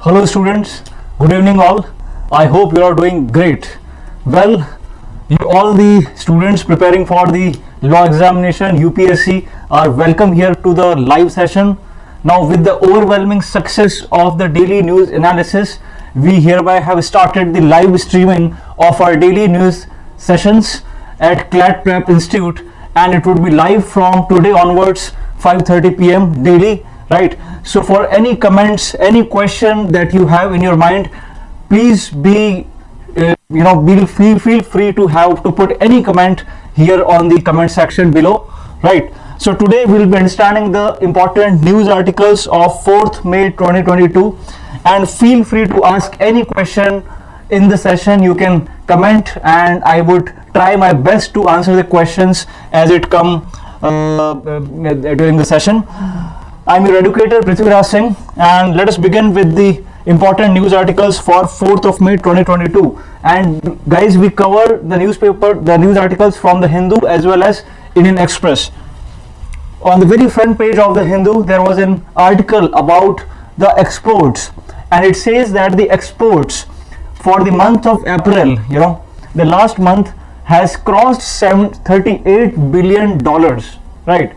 Hello students, good evening all. I hope you are doing great. Well, you all the students preparing for the law examination UPSC are welcome here to the live session. Now with the overwhelming success of the daily news analysis, we hereby have started the live streaming of our daily news sessions at ClatPrep Institute, and it would be live from today onwards 5:30 p.m. daily, right? So for any comments, any question that you have in your mind, please be feel free to put any comment here on the comment section below, right? So today we'll be understanding the important news articles of 4th May 2022, and feel free to ask any question in the session. You can comment and I would try my best to answer the questions as it come during the session. I'm your educator Prithviraj Singh, and let us begin with the important news articles for 4th of May 2022. And guys, we cover the news articles from the Hindu as well as Indian Express. On the very front page of the Hindu, there was an article about the exports, and it says that the exports for the month of April, the last month, has crossed $38 billion, right?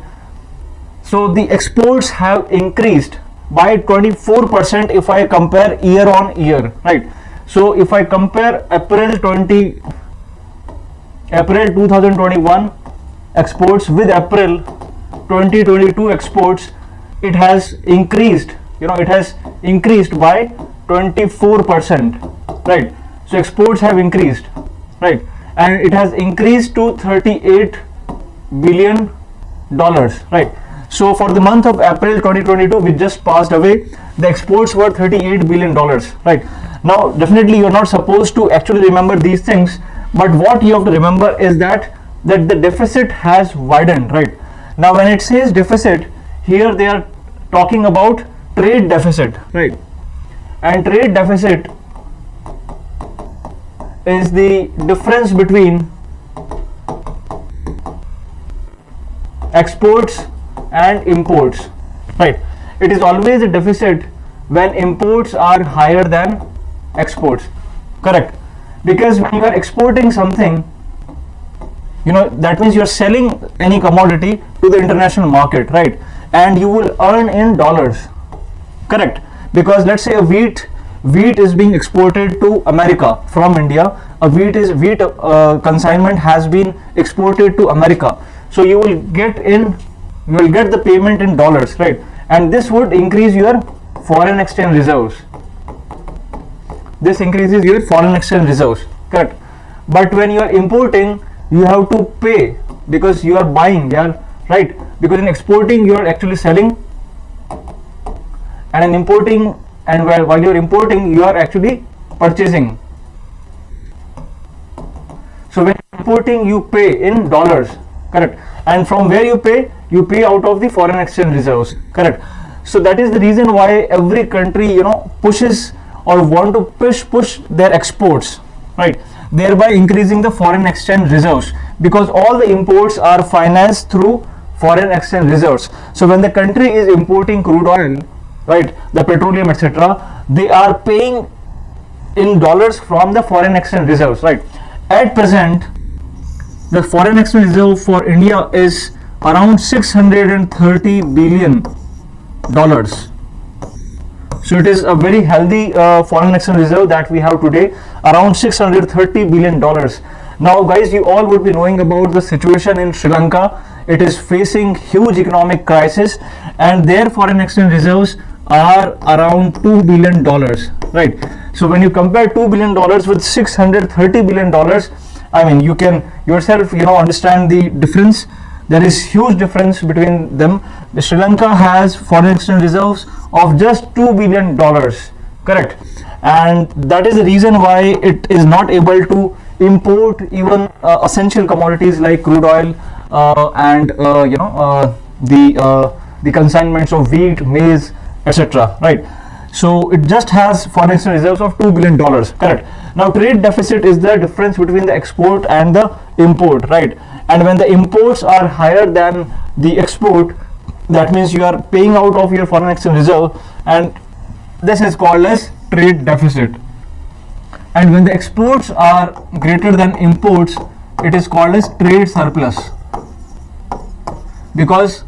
So the exports have increased by 24% if I compare year on year, right? So if I compare April 2021 exports with April 2022 exports, it has increased, it has increased by 24%, right? So exports have increased, right? And it has increased to $38 billion, right? So for the month of April 2022, which just passed away, the exports were $38 billion, right? Now, definitely you're not supposed to actually remember these things, but what you have to remember is that the deficit has widened, right? Now, when it says deficit, here they are talking about trade deficit, right? And trade deficit is the difference between exports and imports, right? It is always a deficit when imports are higher than exports, correct? Because when you are exporting something, that means you are selling any commodity to the international market, right? And you will earn in dollars, correct? Because let's say a wheat is being exported to America from India. A wheat consignment has been exported to America, so you will get the payment in dollars, right? And this would increase your foreign exchange reserves. This increases your foreign exchange reserves, correct? But when you are importing, you have to pay because you are buying, right? Because in exporting you are actually selling, and in importing, and while you are importing, you are actually purchasing. So when importing, you pay in dollars, correct? And from where you pay out of the foreign exchange reserves, correct? So that is the reason why every country pushes or want to push their exports, right? Thereby increasing the foreign exchange reserves, because all the imports are financed through foreign exchange reserves. So when the country is importing crude oil, right, the petroleum, etc., they are paying in dollars from the foreign exchange reserves, right? At present, the foreign exchange reserve for India is around $630 billion. So it is a very healthy foreign exchange reserve that we have today, around $630 billion. Now guys, you all would be knowing about the situation in Sri Lanka. It is facing huge economic crisis, and their foreign exchange reserves are around $2 billion, right? So when you compare $2 billion with $630 billion, I mean, you can yourself understand the difference. There is huge difference between them. Sri Lanka has foreign exchange reserves of just $2 billion, correct? And that is the reason why it is not able to import even essential commodities like crude oil and the consignments of wheat, maize, etc., right? So it just has foreign exchange reserves of $2 billion, correct? Now trade deficit is the difference between the export and the import, right? And when the imports are higher than the export, that means you are paying out of your foreign exchange reserve, and this is called as trade deficit. And when the exports are greater than imports, it is called as trade surplus, because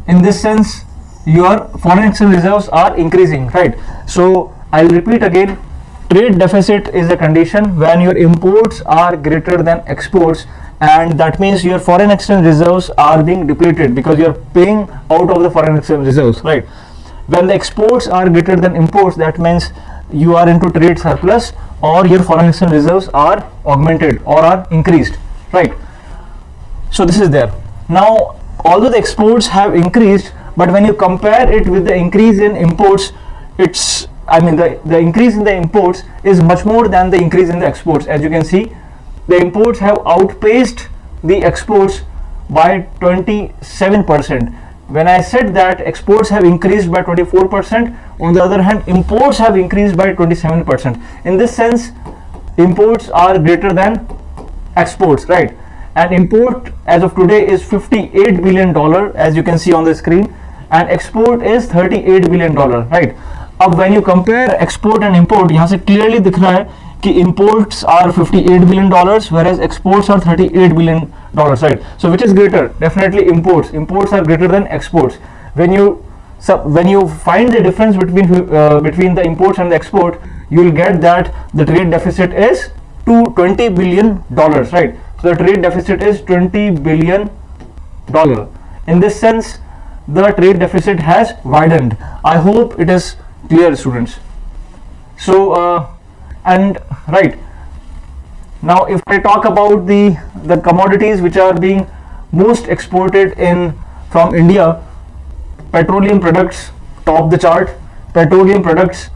in this sense your foreign exchange reserves are increasing, right? So I'll repeat again, trade deficit is a condition when your imports are greater than exports, and that means your foreign exchange reserves are being depleted because you're paying out of the foreign exchange reserves, right? When the exports are greater than imports, that means you are into trade surplus, or your foreign exchange reserves are augmented or are increased, right? So this is there. Now, although the exports have increased, but when you compare it with the increase in imports, the increase in the imports is much more than the increase in the exports. As you can see, the imports have outpaced the exports by 27%. When I said that exports have increased by 24%, on the other hand, imports have increased by 27%. In this sense, imports are greater than exports, right? And import as of today is $58 billion, as you can see on the screen, and export is $38 billion, right? अब when you compare export and import, यहाँ से clearly दिख रहा है कि imports are $58 billion, whereas exports are $38 billion, right? So which is greater? Definitely imports. Imports are greater than exports. When you find the difference between the imports and the export, you will get that the trade deficit is $20 billion, right? So the trade deficit is $20 billion. In this sense, the trade deficit has widened. I hope it is clear, students. So and right now, if I talk about the commodities which are being most exported from India, petroleum products top the chart. Petroleum products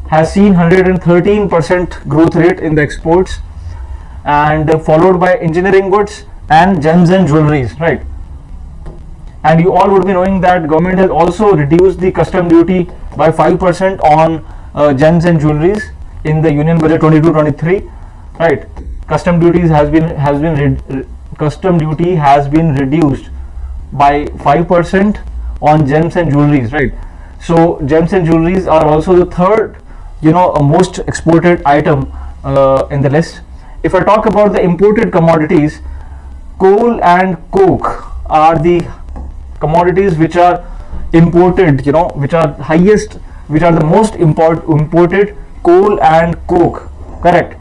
has seen 113% growth rate in the exports, and followed by engineering goods and gems and jewelries, right? And you all would be knowing that government has also reduced the custom duty by 5% on gems and jewelries in the Union Budget 22-23, right? Custom duty has been reduced by 5% on gems and jewelries, right? So gems and jewelries are also the third, most exported item in the list. If I talk about the imported commodities, coal and coke are the commodities which are imported, which are the most imported, coal and coke, correct?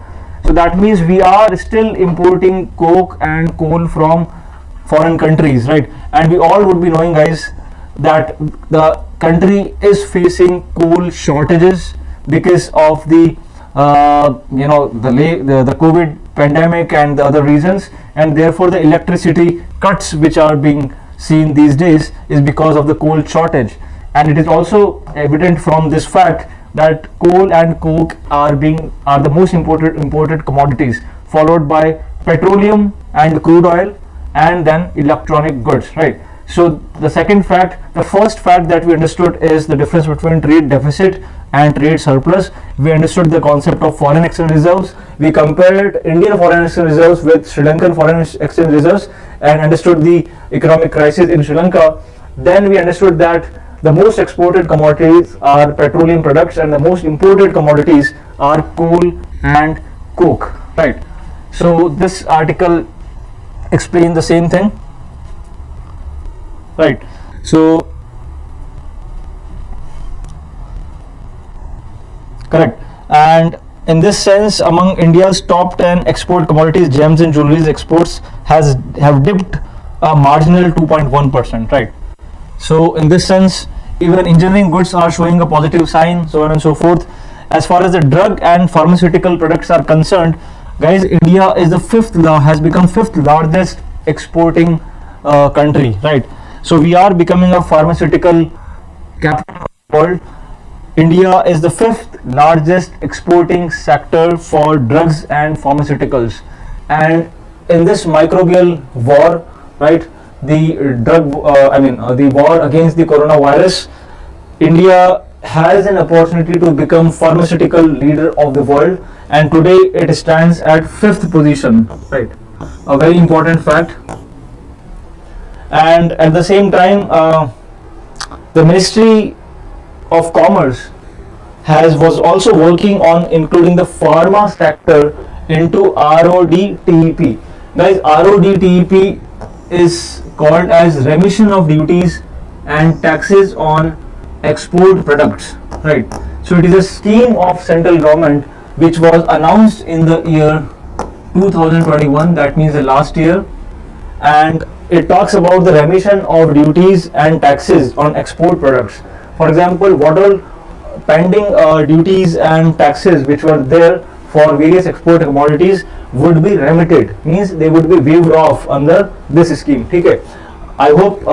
So that means we are still importing coke and coal from foreign countries, right? And we all would be knowing, guys, that the country is facing coal shortages because of the the COVID pandemic and the other reasons, and therefore the electricity cuts which are being seen these days is because of the coal shortage. And it is also evident from this fact that coal and coke are the most imported commodities, followed by petroleum and crude oil, and then electronic goods, right? So the first fact that we understood is the difference between trade deficit and trade surplus. We understood the concept of foreign exchange reserves. We compared Indian foreign exchange reserves with Sri Lankan foreign exchange reserves and understood the economic crisis in Sri Lanka. Then we understood that the most exported commodities are petroleum products and the most imported commodities are coal and coke, right? So this article explains the same thing, right? So correct. And in this sense, among India's top 10 export commodities, gems and jewelry exports have dipped a marginal 2.1%, right? So in this sense, even engineering goods are showing a positive sign, so on and so forth. As far as the drug and pharmaceutical products are concerned, guys, India is has become fifth largest exporting country, right? So we are becoming a pharmaceutical capital of the world. India is the fifth largest exporting sector for drugs and pharmaceuticals. And in this microbial war, right, the war against the coronavirus, India has an opportunity to become pharmaceutical leader of the world, and today it stands at fifth position, right? A very important fact. And at the same time, the Ministry of Commerce was also working on including the pharma sector into RODTEP. Guys, RODTEP is called as remission of duties and taxes on export products, right? So it is a scheme of central government which was announced in the year 2021, that means the last year, and it talks about the remission of duties and taxes on export products. For example, what all pending duties and taxes which were there for various export commodities would be remitted, means they would be waived off under this scheme. ठीक है, I hope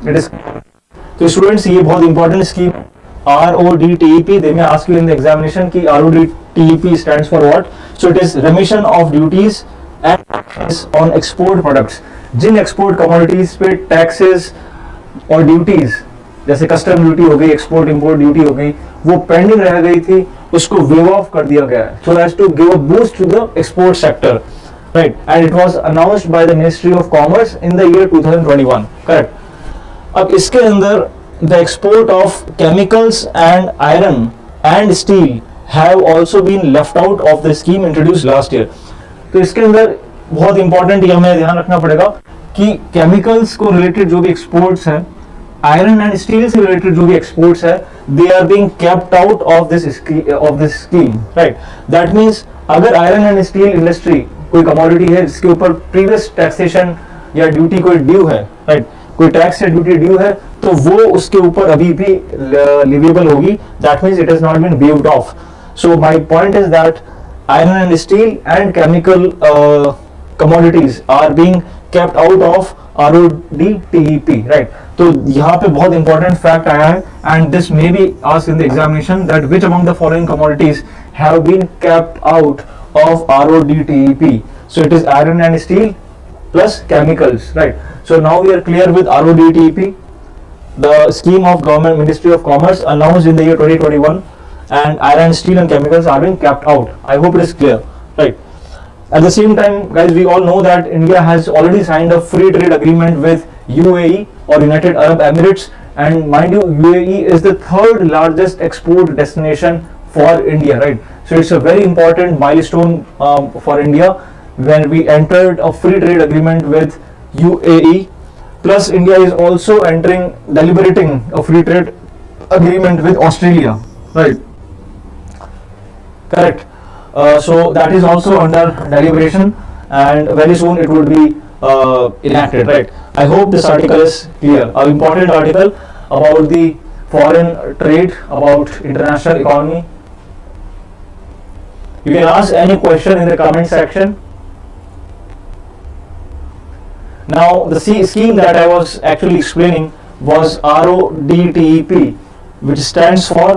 it is. तो students, ये बहुत important scheme RODTEP. They may ask you in the examination कि RODTEP stands for what? So it is remission of duties and taxes on export products. जिन export commodities पे taxes और duties जैसे custom duty हो गई, export import duty हो गई, वो पेंडिंग रह गई थी, उसको वेव ऑफ कर दिया गया है, so as to give a boost to the export sector, right? And it was announced by the ministry of commerce in the year 2021, correct? अब इसके अंदर the export of chemicals and iron and steel have also been left out of the scheme introduced last year. तो इसके अंदर बहुत important ये हमें ध्यान रखना पड़ेगा कि केमिकल्स को रिलेटेड जो भी एक्सपोर्ट्स हैं, आयरन एंड स्टील से रिलेटेड जो भी एक्सपोर्ट्स है, they are being kept out of this scheme, right? That means अगर आयरन एंड स्टील इंडस्ट्री कोई कमोडिटी है जिसके ऊपर प्रीवियस टैक्सेशन या ड्यूटी कोई ड्यू है, राइट, कोई टैक्स या ड्यूटी ड्यू है, तो वो उसके ऊपर अभी भी लिवेबल होगी. That means it has not been waived off. So my point is that iron and steel and chemical commodities are being kept out of RODTEP, right? तो यहाँ पे बहुत important fact आया है, and this may be asked in the examination that which among the following commodities have been kept out of RODTEP? So it is iron and steel plus chemicals, right? So now we are clear with RODTEP, the scheme of government Ministry of Commerce announced in the year 2021. And iron, steel and chemicals are being kept out. I hope it is clear, right? At the same time, guys, we all know that India has already signed a free trade agreement with UAE or United Arab Emirates, and mind you, UAE is the third largest export destination for India, right? So it's a very important milestone for India when we entered a free trade agreement with UAE. Plus, India is also deliberating a free trade agreement with Australia, right? Correct. So that is also under deliberation, and very soon it would be enacted, right? I hope this article is clear. An important article about the foreign trade, about international economy. You can ask any question in the comment section. Now the scheme that I was actually explaining was RODTEP, which stands for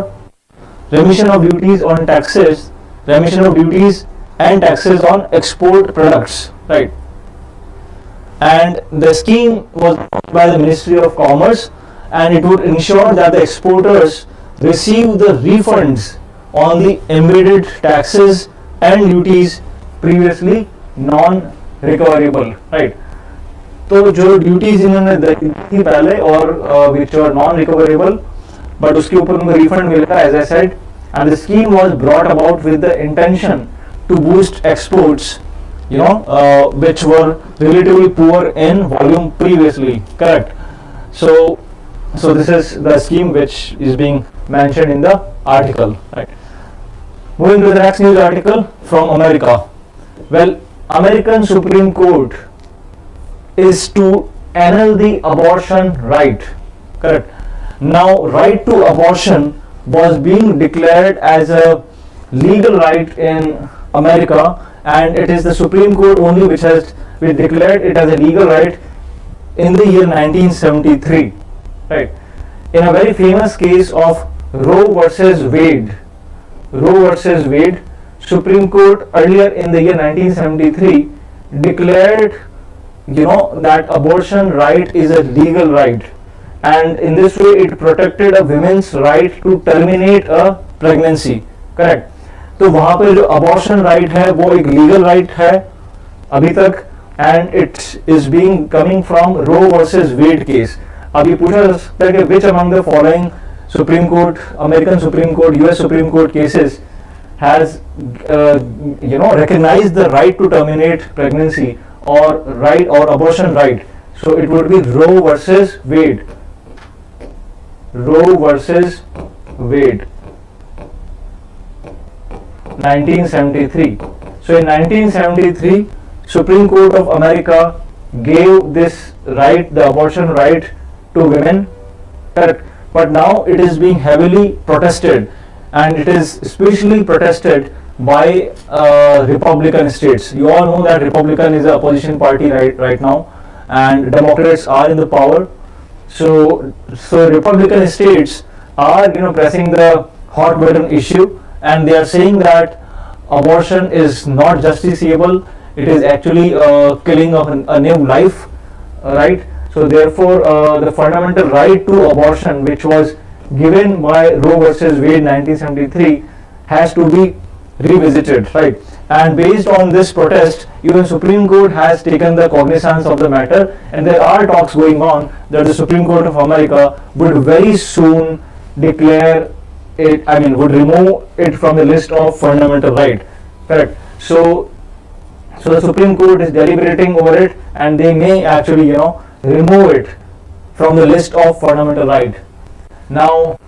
remission of duties on taxes, remission of duties and taxes on export products, right? And the scheme was by the Ministry of Commerce, and it would ensure that the exporters receive the refunds on the embedded taxes and duties previously non-recoverable, right? तो जो duties इन्होंने दी थी पहले और which were non-recoverable, but उसके ऊपर उनको refund मिलेगा, as I said, and the scheme was brought about with the intention to boost exports, you know, which were relatively poor in volume previously, correct? So this is the scheme which is being mentioned in the article, right? Moving to the next news article from America. Well, American Supreme Court is to annul the abortion right, correct? Now, right to abortion was being declared as a legal right in America, and it is the Supreme Court only which has declared it as a legal right in the year 1973, right? In a very famous case of Roe versus Wade, Supreme Court earlier in the year 1973 declared, you know, that abortion right is a legal right, and in this way it protected a woman's right to terminate a pregnancy, correct? तो वहाँ पे जो abortion right है वो एक legal right है अभी तक, and it is being coming from Roe versus Wade case. अब ये पूछा जा सकता है कि which among the following Supreme Court, American Supreme Court, US Supreme Court cases has recognized the right to terminate pregnancy or right or abortion right. So it would be Roe versus Wade. Roe versus Wade, 1973. So in 1973, Supreme Court of America gave this right, the abortion right, to women, correct? But now it is being heavily protested, and it is especially protested by Republican states. You all know that Republican is a opposition party right now, and Democrats are in the power. So Republican states are pressing the hot button issue, and they are saying that abortion is not justiciable. It is actually killing of a new life, right? So therefore, the fundamental right to abortion, which was given by Roe versus Wade 1973, has to be revisited, right? And based on this protest, even Supreme Court has taken the cognizance of the matter, and there are talks going on that the Supreme Court of America would very soon declare it, would remove it from the list of fundamental right, correct? So the Supreme Court is deliberating over it, and they may actually remove it from the list of fundamental right. Now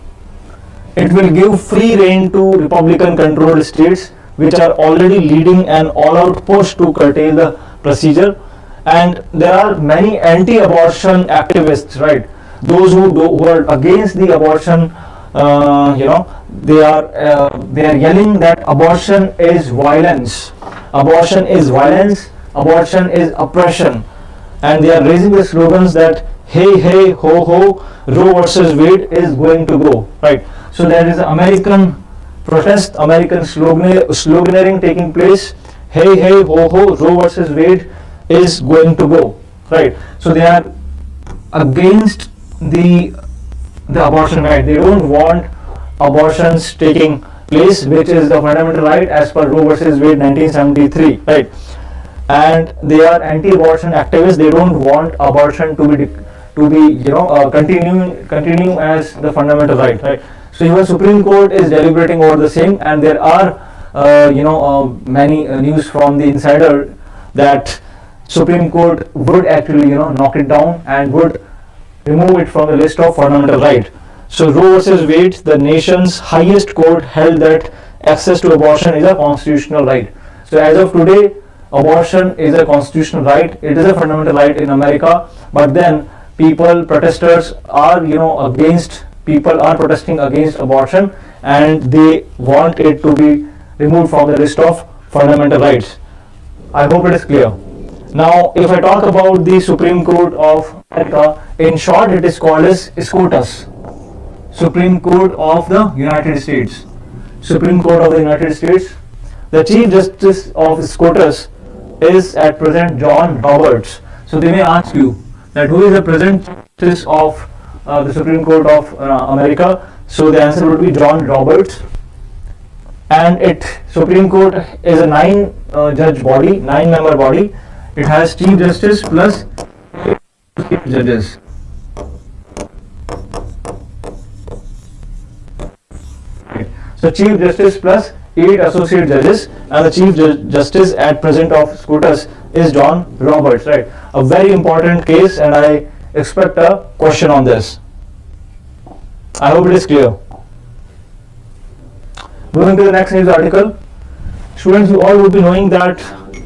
it will give free rein to Republican controlled states, which are already leading an all-out push to curtail the procedure. And there are many anti-abortion activists, right? Those who are against the abortion, they are yelling that abortion is violence. Abortion is violence. Abortion is oppression. And they are raising the slogans that hey, hey, ho, ho, Roe versus Wade is going to go, right? So there is American protest, American sloganeering taking place. Hey, hey, ho, ho, Roe versus Wade is going to go, right? So they are against the abortion right. They don't want abortions taking place, which is the fundamental right as per Roe versus Wade 1973, right? And they are anti-abortion activists. They don't want abortion to be continuing as the fundamental right, right? So even Supreme Court is deliberating over the same, and there are many news from the insider that Supreme Court would actually knock it down and would remove it from the list of fundamental right. So Roe versus Wade, the nation's highest court, held that access to abortion is a constitutional right. So as of today, abortion is a constitutional right. It is a fundamental right in America. But then protesters are protesting against abortion, and they want it to be removed from the list of fundamental rights. I hope it is clear. Now, if I talk about the Supreme Court of America, in short, it is called as SCOTUS, Supreme Court of the United States. Supreme Court of the United States. The Chief Justice of SCOTUS is at present John Roberts. So they may ask you that who is the present Justice of the Supreme Court of America? So the answer would be John Roberts. And Supreme Court is a 9-judge body, 9-member body. It has Chief Justice plus 8 judges. So Chief Justice plus 8 associate judges, and the Chief Justice at present of SCOTUS is John Roberts, right? A very important case, and I expect a question on this. I hope it is clear. Moving to the next news article. Students, you all would be knowing that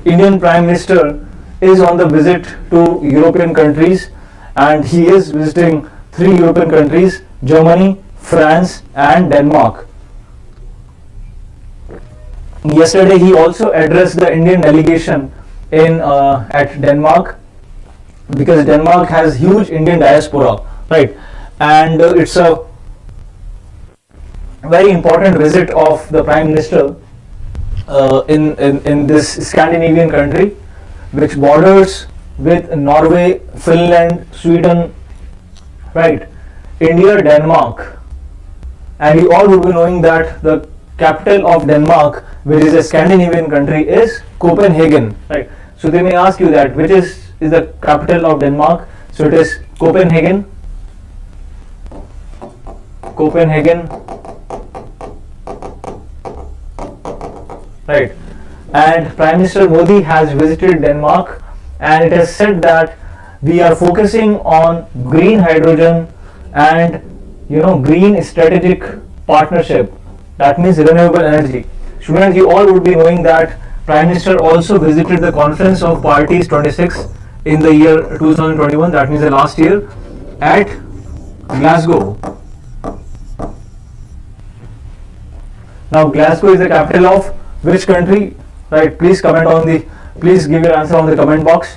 Indian Prime Minister is on the visit to European countries, and he is visiting 3 European countries: Germany, France and Denmark. Yesterday he also addressed the Indian delegation at Denmark, because Denmark has huge Indian diaspora, right? And it's a very important visit of the Prime Minister in this Scandinavian country, which borders with Norway, Finland, Sweden, right? India, Denmark. And you all would be knowing that the capital of Denmark, which is a Scandinavian country, is Copenhagen, right? So they may ask you that which is the capital of Denmark. So it is Copenhagen. Copenhagen, right? And Prime Minister Modi has visited Denmark, and it has said that we are focusing on green hydrogen and green strategic partnership. That means renewable energy. Students, you all would be knowing that Prime Minister also visited the Conference of Parties 26 in the year 2021, that means the last year, at Glasgow. Now Glasgow is the capital of which country? Right, please please give your answer on the comment box.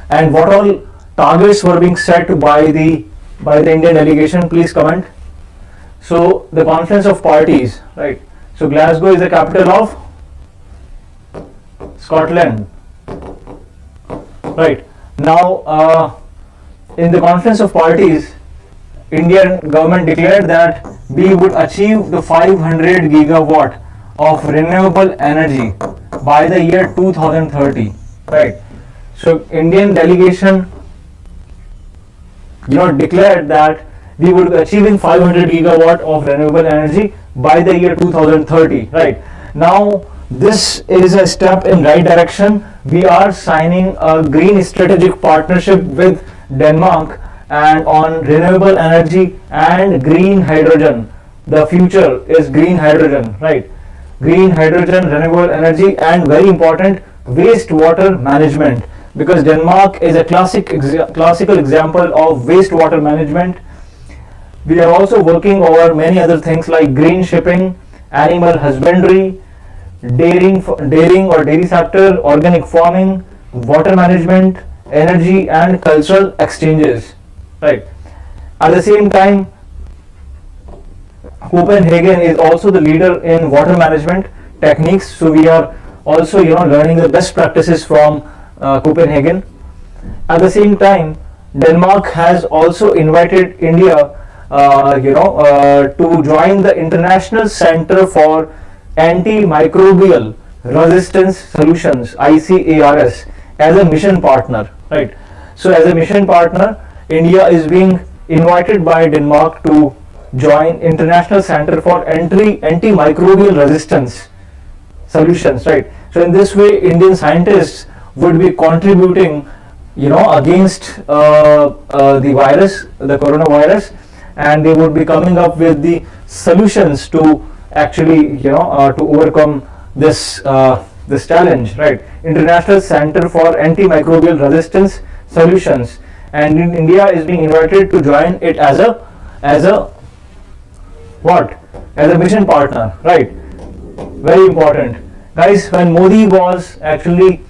And what all targets were being set by the Indian delegation, please comment. So the Conference of Parties, right? So Glasgow is the capital of Scotland, right? Now in the Conference of Parties, Indian government declared that we would achieve the 500 gigawatt of renewable energy by the year 2030, right? So Indian delegation declared that we would be achieving 500 gigawatt of renewable energy by the year 2030, right? Now this is a step in right direction. We are signing a green strategic partnership with Denmark and on renewable energy and green hydrogen. The future is green hydrogen, right? Green hydrogen, renewable energy, and very important, wastewater management, because Denmark is a classical example of wastewater management. We are also working over many other things like green shipping, animal husbandry, dairy or dairy sector, organic farming, water management, energy and cultural exchanges, right? At the same time, Copenhagen is also the leader in water management techniques, so we are also learning the best practices from Copenhagen. At the same time, Denmark has also invited India to join the International Center for Antimicrobial Resistance Solutions, ICARS, as a mission partner, right? So as a mission partner, India is being invited by Denmark to join International Center for Antimicrobial Resistance Solutions, right? So in this way, Indian scientists would be contributing against the virus, the coronavirus, and they would be coming up with the solutions to actually to overcome this this challenge, right? International Center for Antimicrobial Resistance Solutions, and in India is being invited to join it as a what? As a mission partner, right? Very important, guys. When Modi was actually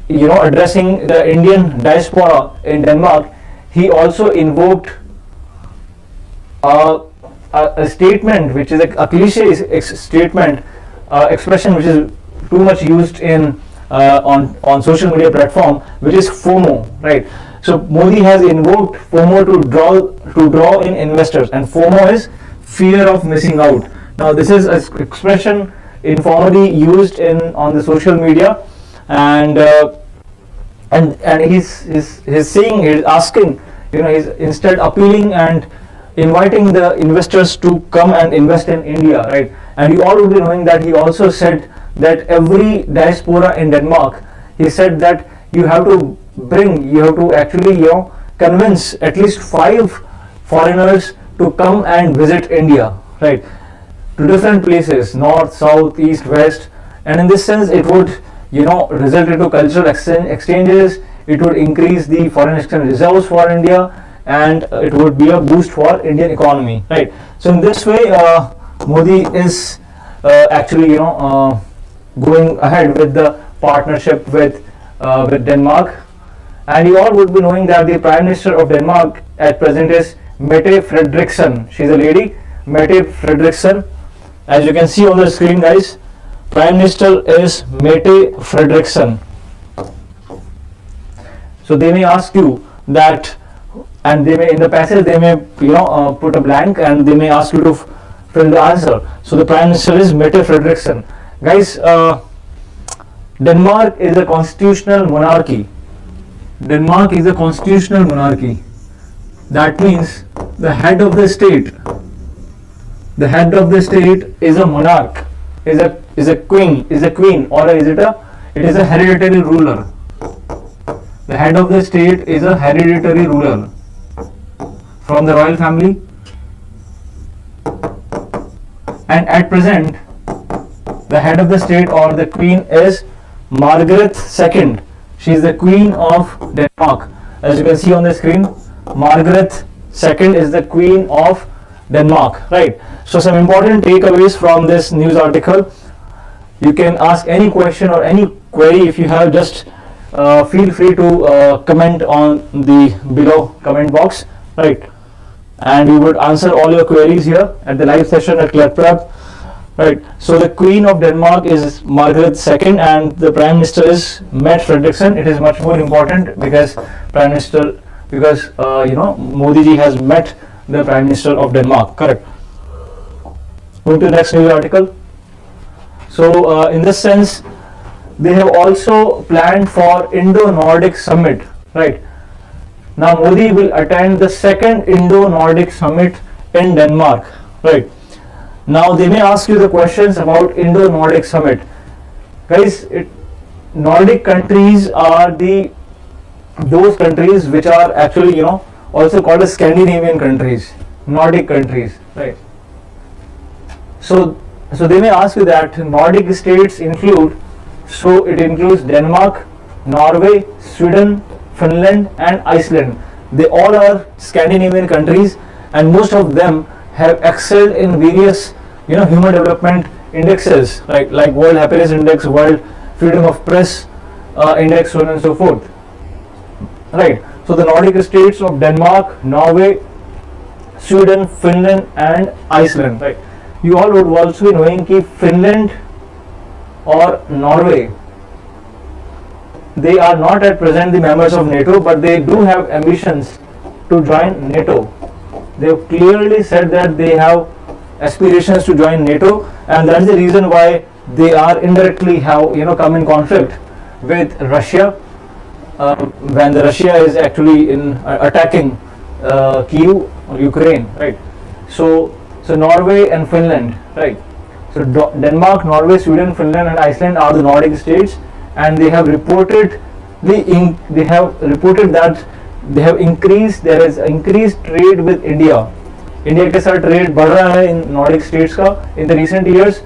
addressing the Indian diaspora in Denmark, he also invoked a statement which is a cliche statement, expression which is too much used in on social media platform, which is FOMO, right? So Modi has invoked FOMO to draw in investors, and FOMO is fear of missing out. Now this is an expression informally used on the social media, and he's saying, he's asking, he's instead appealing and inviting the investors to come and invest in India, right? And you all would be knowing that he also said that every diaspora in Denmark, he said that you have to actually convince at least 5 foreigners to come and visit India, right? To different places, north, south, east, west, and in this sense it would result into cultural exchanges. It would increase the foreign exchange reserves for India, and it would be a boost for Indian economy, right? So in this way, Modi is actually going ahead with the partnership with Denmark. And you all would be knowing that the Prime Minister of Denmark at present is Mette Frederiksen. She's a lady, Mette Frederiksen. As you can see on the screen, guys, Prime Minister is Mette Frederiksen. So they may ask you that, and they may, in the passage they may put a blank, and they may ask you to fill the answer. So the Prime Minister is Mette Frederiksen. Guys, Denmark is a constitutional monarchy. Denmark is a constitutional monarchy. That means the head of the state is a monarch, is a queen, or it is a hereditary ruler. The head of the state is a hereditary ruler from the royal family, and at present the head of the state or the queen is Margaret II. She is the Queen of Denmark. As you can see on the screen, Margaret II is the Queen of Denmark, right? So some important takeaways from this news article. You can ask any question or any query if you have. Just feel free to comment on the below comment box, right? And we would answer all your queries here at the live session at ClatPrep. Right. So the Queen of Denmark is Margaret II, and the Prime Minister is Mette Frederiksen. It is much more important because Modi ji has met the Prime Minister of Denmark. Correct. Moving to the next news article. So in this sense, they have also planned for Indo-Nordic summit. Right. Now Modi will attend the second Indo-Nordic summit in Denmark. Right. Now they may ask you the questions about Indo-Nordic summit. Guys, Nordic countries are those countries which are actually also called as Scandinavian countries, Nordic countries, right? So they may ask you that Nordic states include, so it includes Denmark, Norway, Sweden, Finland and Iceland. They all are Scandinavian countries, and most of them have excelled in various human development indexes, right, like World Happiness Index, World Freedom of Press Index, so on and so forth, right? So the Nordic states of Denmark, Norway, Sweden, Finland and Iceland, right? You all would also be knowing that Finland or Norway, they are not at present the members of NATO, but they do have ambitions to join NATO. They have clearly said that they have aspirations to join NATO, and that's the reason why they are indirectly have come in conflict with Russia when the Russia is actually in attacking Kyiv or Ukraine, right? So Norway and Finland, right? So Denmark, Norway, Sweden, Finland and Iceland are the Nordic states, and they have reported that there is increased trade with India. India के साथ trade बढ़ रहा है इन Nordic states का in the recent years.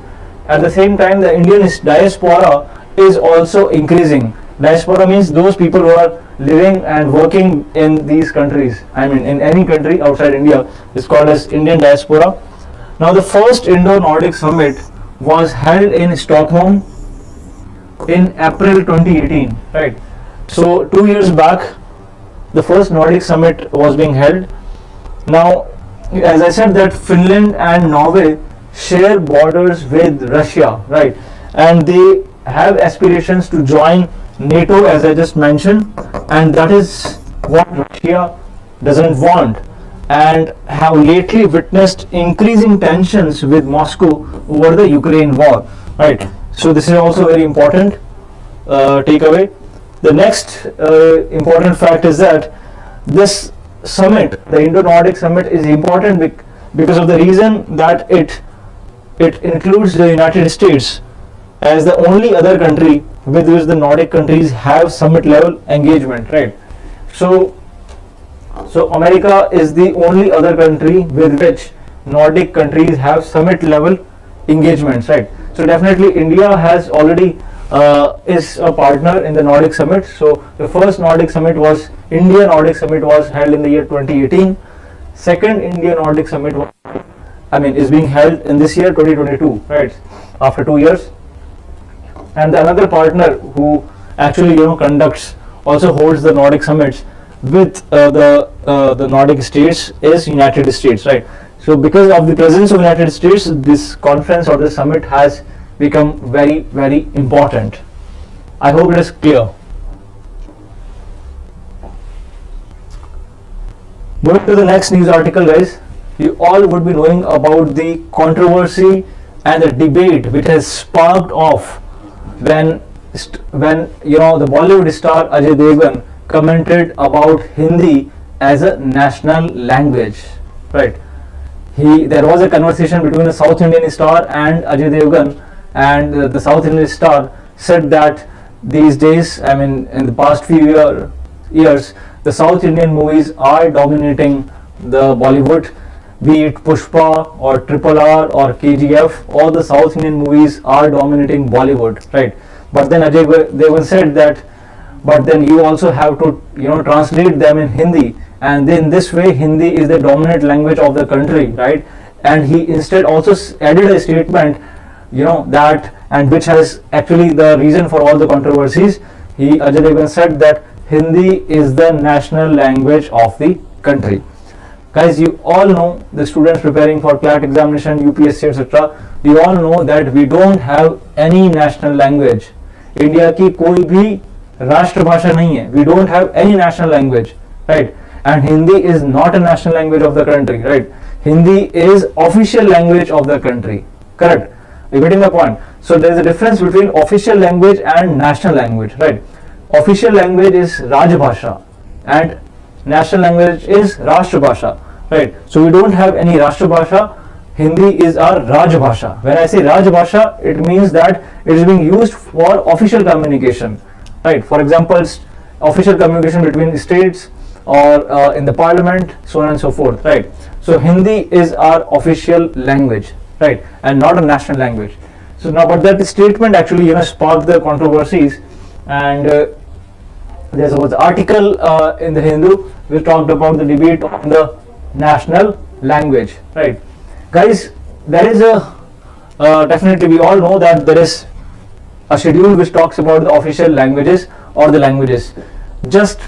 At the same time, the Indian diaspora is also increasing. Diaspora means those people who are living and working in these countries. I mean, in any country outside India is called as Indian diaspora. Now, the first Indo-Nordic summit was held in Stockholm in April 2018. Right. So 2 years back, the first Nordic summit was being held. Now, as I said, that Finland and Norway share borders with Russia, right? And they have aspirations to join NATO, as I just mentioned, and that is what Russia doesn't want, and have lately witnessed increasing tensions with Moscow over the Ukraine war, right? So this is also very important takeaway. The next important fact is that this summit, the Indo-Nordic summit, is important because of the reason that it includes the United States as the only other country with which the Nordic countries have summit level engagement, right? So America is the only other country with which Nordic countries have summit level engagements, right? So definitely India has already is a partner in the Nordic summit. So the first Nordic summit was India-Nordic summit was held in the year 2018. Second India-Nordic summit is being held in this year 2022, right? After 2 years. And the another partner who actually conducts, also holds the Nordic summits with the Nordic states is United States, right? So because of the presence of United States, this conference or the summit has become very, very important. I hope it is clear. Moving to the next news article, guys, you all would be knowing about the controversy and the debate which has sparked off when the Bollywood star Ajay Devgan commented about Hindi as a national language, right? There was a conversation between a South Indian star and Ajay Devgan, and the South Indian star said that these days, I mean in the past few years, the South Indian movies are dominating the Bollywood, be it Pushpa or Triple R or KGF. All the South Indian movies are dominating Bollywood, right? But then Ajay Devgan said that, but then you also have to translate them in Hindi, and in this way Hindi is the dominant language of the country, right? And he instead also added a statement, that, and which has actually the reason for all the controversies. Ajay Devgan said that Hindi is the national language of the country. Guys, you all know, the students preparing for Clat examination, UPSC, etc., you all know that we don't have any national language. India की कोई भी राष्ट्रभाषा नहीं है. We don't have any national language, right? And Hindi is not a national language of the country, right? Hindi is official language of the country, correct? You're getting the point? So there is a difference between official language and national language, right? Official language is Rajbhasha and national language is Rashtrabhasha, right? So we don't have any Rashtrabhasha. Hindi is our Rajbhasha. When I say Rajbhasha, it means that it is being used for official communication, right? For example, official communication between states or in the parliament, so on and so forth, right? So Hindi is our official language, right, and not a national language. So now, but that statement actually sparked the controversies, and there was an article in the Hindu which talked about the debate on the national language, right? Guys, there is a definitely we all know that there is a schedule which talks about the official languages or the languages. Just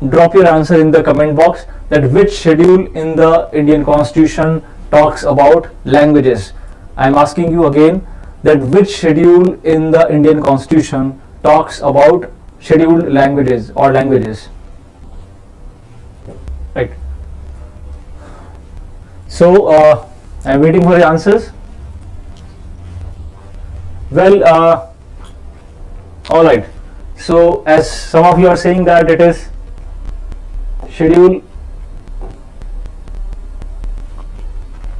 drop your answer in the comment box that which schedule in the Indian Constitution talks about languages. I am asking you again that which schedule in the Indian Constitution talks about scheduled languages or languages, right? So I am waiting for your answers. Well, all right. So as some of you are saying that it is schedule,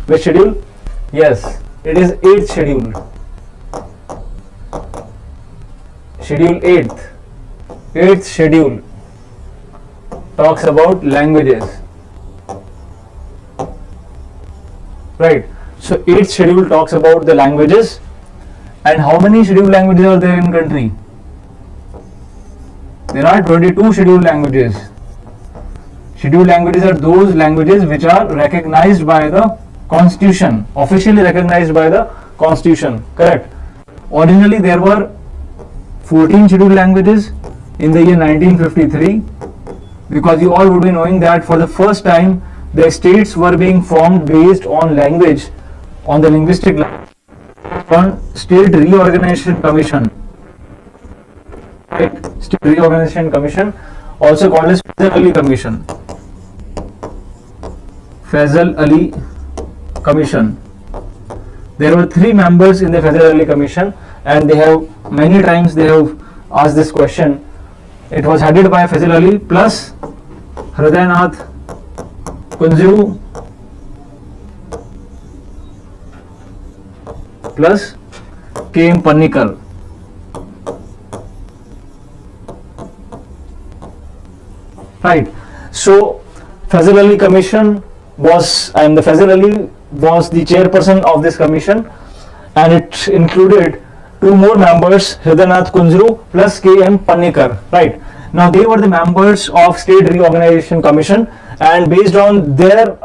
which schedule? Yes, it is 8th schedule. Schedule 8th schedule talks about languages, right? So 8th schedule talks about the languages. And how many scheduled languages are there in country? There are 22 scheduled languages. Scheduled languages are those languages which are recognized by the Constitution, officially recognized by the Constitution, correct? Originally there were 14 scheduled languages in the year 1953, because you all would be knowing that for the first time the states were being formed based on language, on the linguistic language, on State Reorganization Commission, right? State Reorganization Commission, also called as Faisal Ali Commission. Faisal Ali Commission. There were 3 members in the Faisal Ali Commission, and they have many times they have asked this question. It was headed by Faisal Ali plus Hridaynath Kunjru plus K.M. Pannikar. Right. So Faisal Ali Commission was, and the Faisal Ali was the chairperson of this commission, and it included 2 more members, Hridaynath Kunjru plus K.M. Pannikar. Right. Now they were the members of State Reorganization Commission, and based on their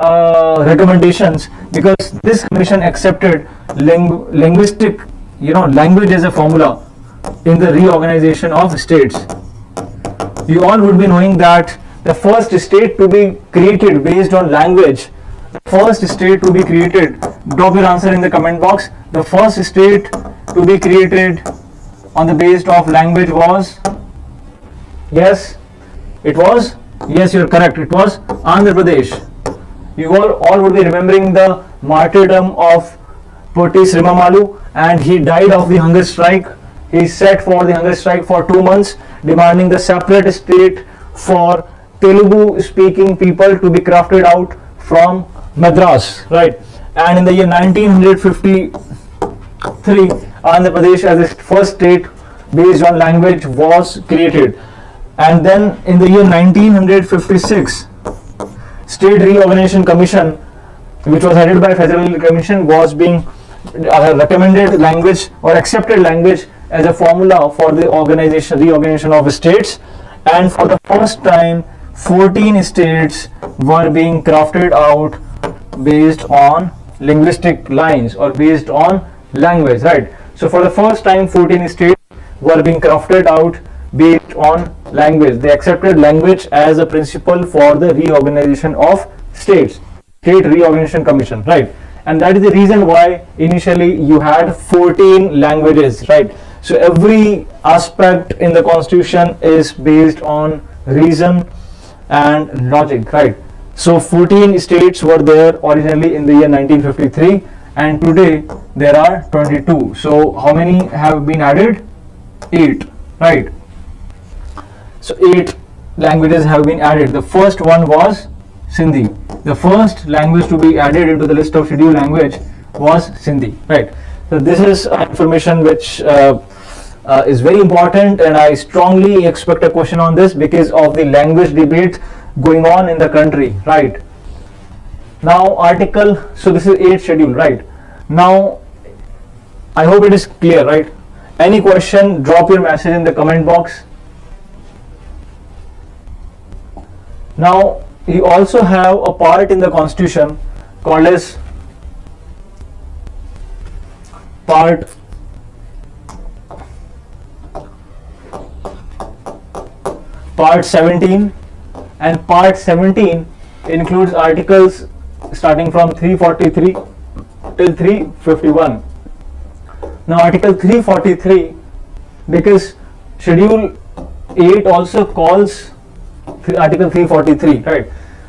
recommendations, because this commission accepted linguistic, language as a formula in the reorganization of states. You all would be knowing that the first state to be created based on language, the first state to be created, drop your answer in the comment box. The first state to be created on the basis of language was, yes, it was, yes, you're correct, it was Andhra Pradesh. You all would be remembering the martyrdom of Potti Srimamalu, and he died of the hunger strike. He sat for the hunger strike for 2 months, demanding the separate state for Telugu speaking people to be crafted out from Madras, right? And in the year 1953, Andhra Pradesh as its first state based on language was created. And then in the year 1956, State Reorganization Commission, which was headed by Federal Commission, was being recommended language or accepted language as a formula for the reorganization of states. And for the first time, 14 states were being crafted out based on linguistic lines or based on language, right? So for the first time, 14 states were being crafted out based on language. They accepted language as a principle for the reorganization of states, State Reorganization Commission, right? And that is the reason why initially you had 14 languages, right? So every aspect in the constitution is based on reason and logic, right? So 14 states were there originally in the year 1953, and today there are 22. So how many have been added? 8, right? So 8 languages have been added. The first one was Sindhi. The first language to be added into the list of scheduled language was Sindhi, right? So this is information which is very important, and I strongly expect a question on this because of the language debate going on in the country, right? Now so this is 8th schedule, right? Now I hope it is clear, right? Any question, drop your message in the comment box. Now you also have a part in the constitution called as part 17, and part 17 includes articles starting from 343 till 351. Now article 343, because schedule 8 also calls article 343, right?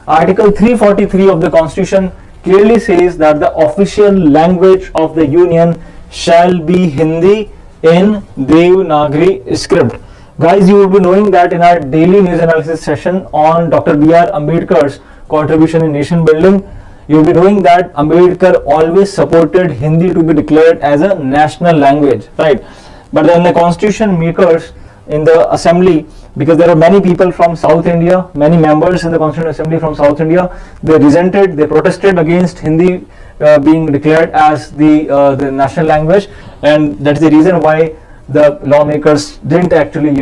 Article 343 of the constitution clearly says that the official language of the union shall be Hindi in Devanagari script. Guys, you will be knowing that in our daily news analysis session on Dr. B.R. Ambedkar's contribution in nation building, you will be knowing that Ambedkar always supported Hindi to be declared as a national language, right? But then the constitution makers in the assembly, because there are many people from South India, many members in the Constitutional Assembly from South India, they resented, they protested against Hindi being declared as the national language, and that's the reason why the lawmakers didn't actually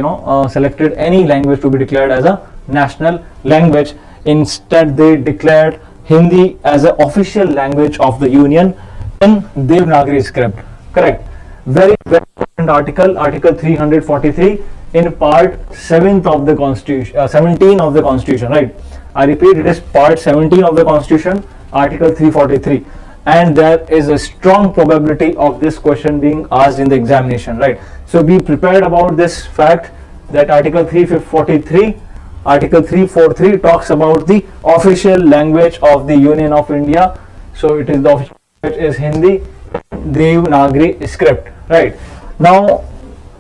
selected any language to be declared as a national language. Instead they declared Hindi as an official language of the union in Devanagari script. Correct. Very, very important article, article 343 in part 7th of the constitution, 17 of the constitution, right? I repeat, it is part 17 of the constitution, article 343. And there is a strong probability of this question being asked in the examination, right? So be prepared about this fact that article 343, article 343 talks about the official language of the Union of India. So it is the official language is Hindi, Devanagari script, right? Now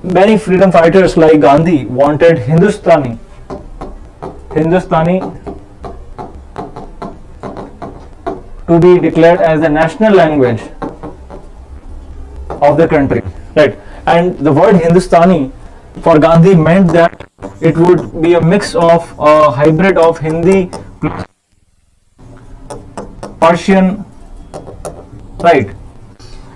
many freedom fighters like Gandhi wanted Hindustani to be declared as the national language of the country, right? And the word Hindustani for Gandhi meant that it would be a mix of a hybrid of Hindi plus Persian, right?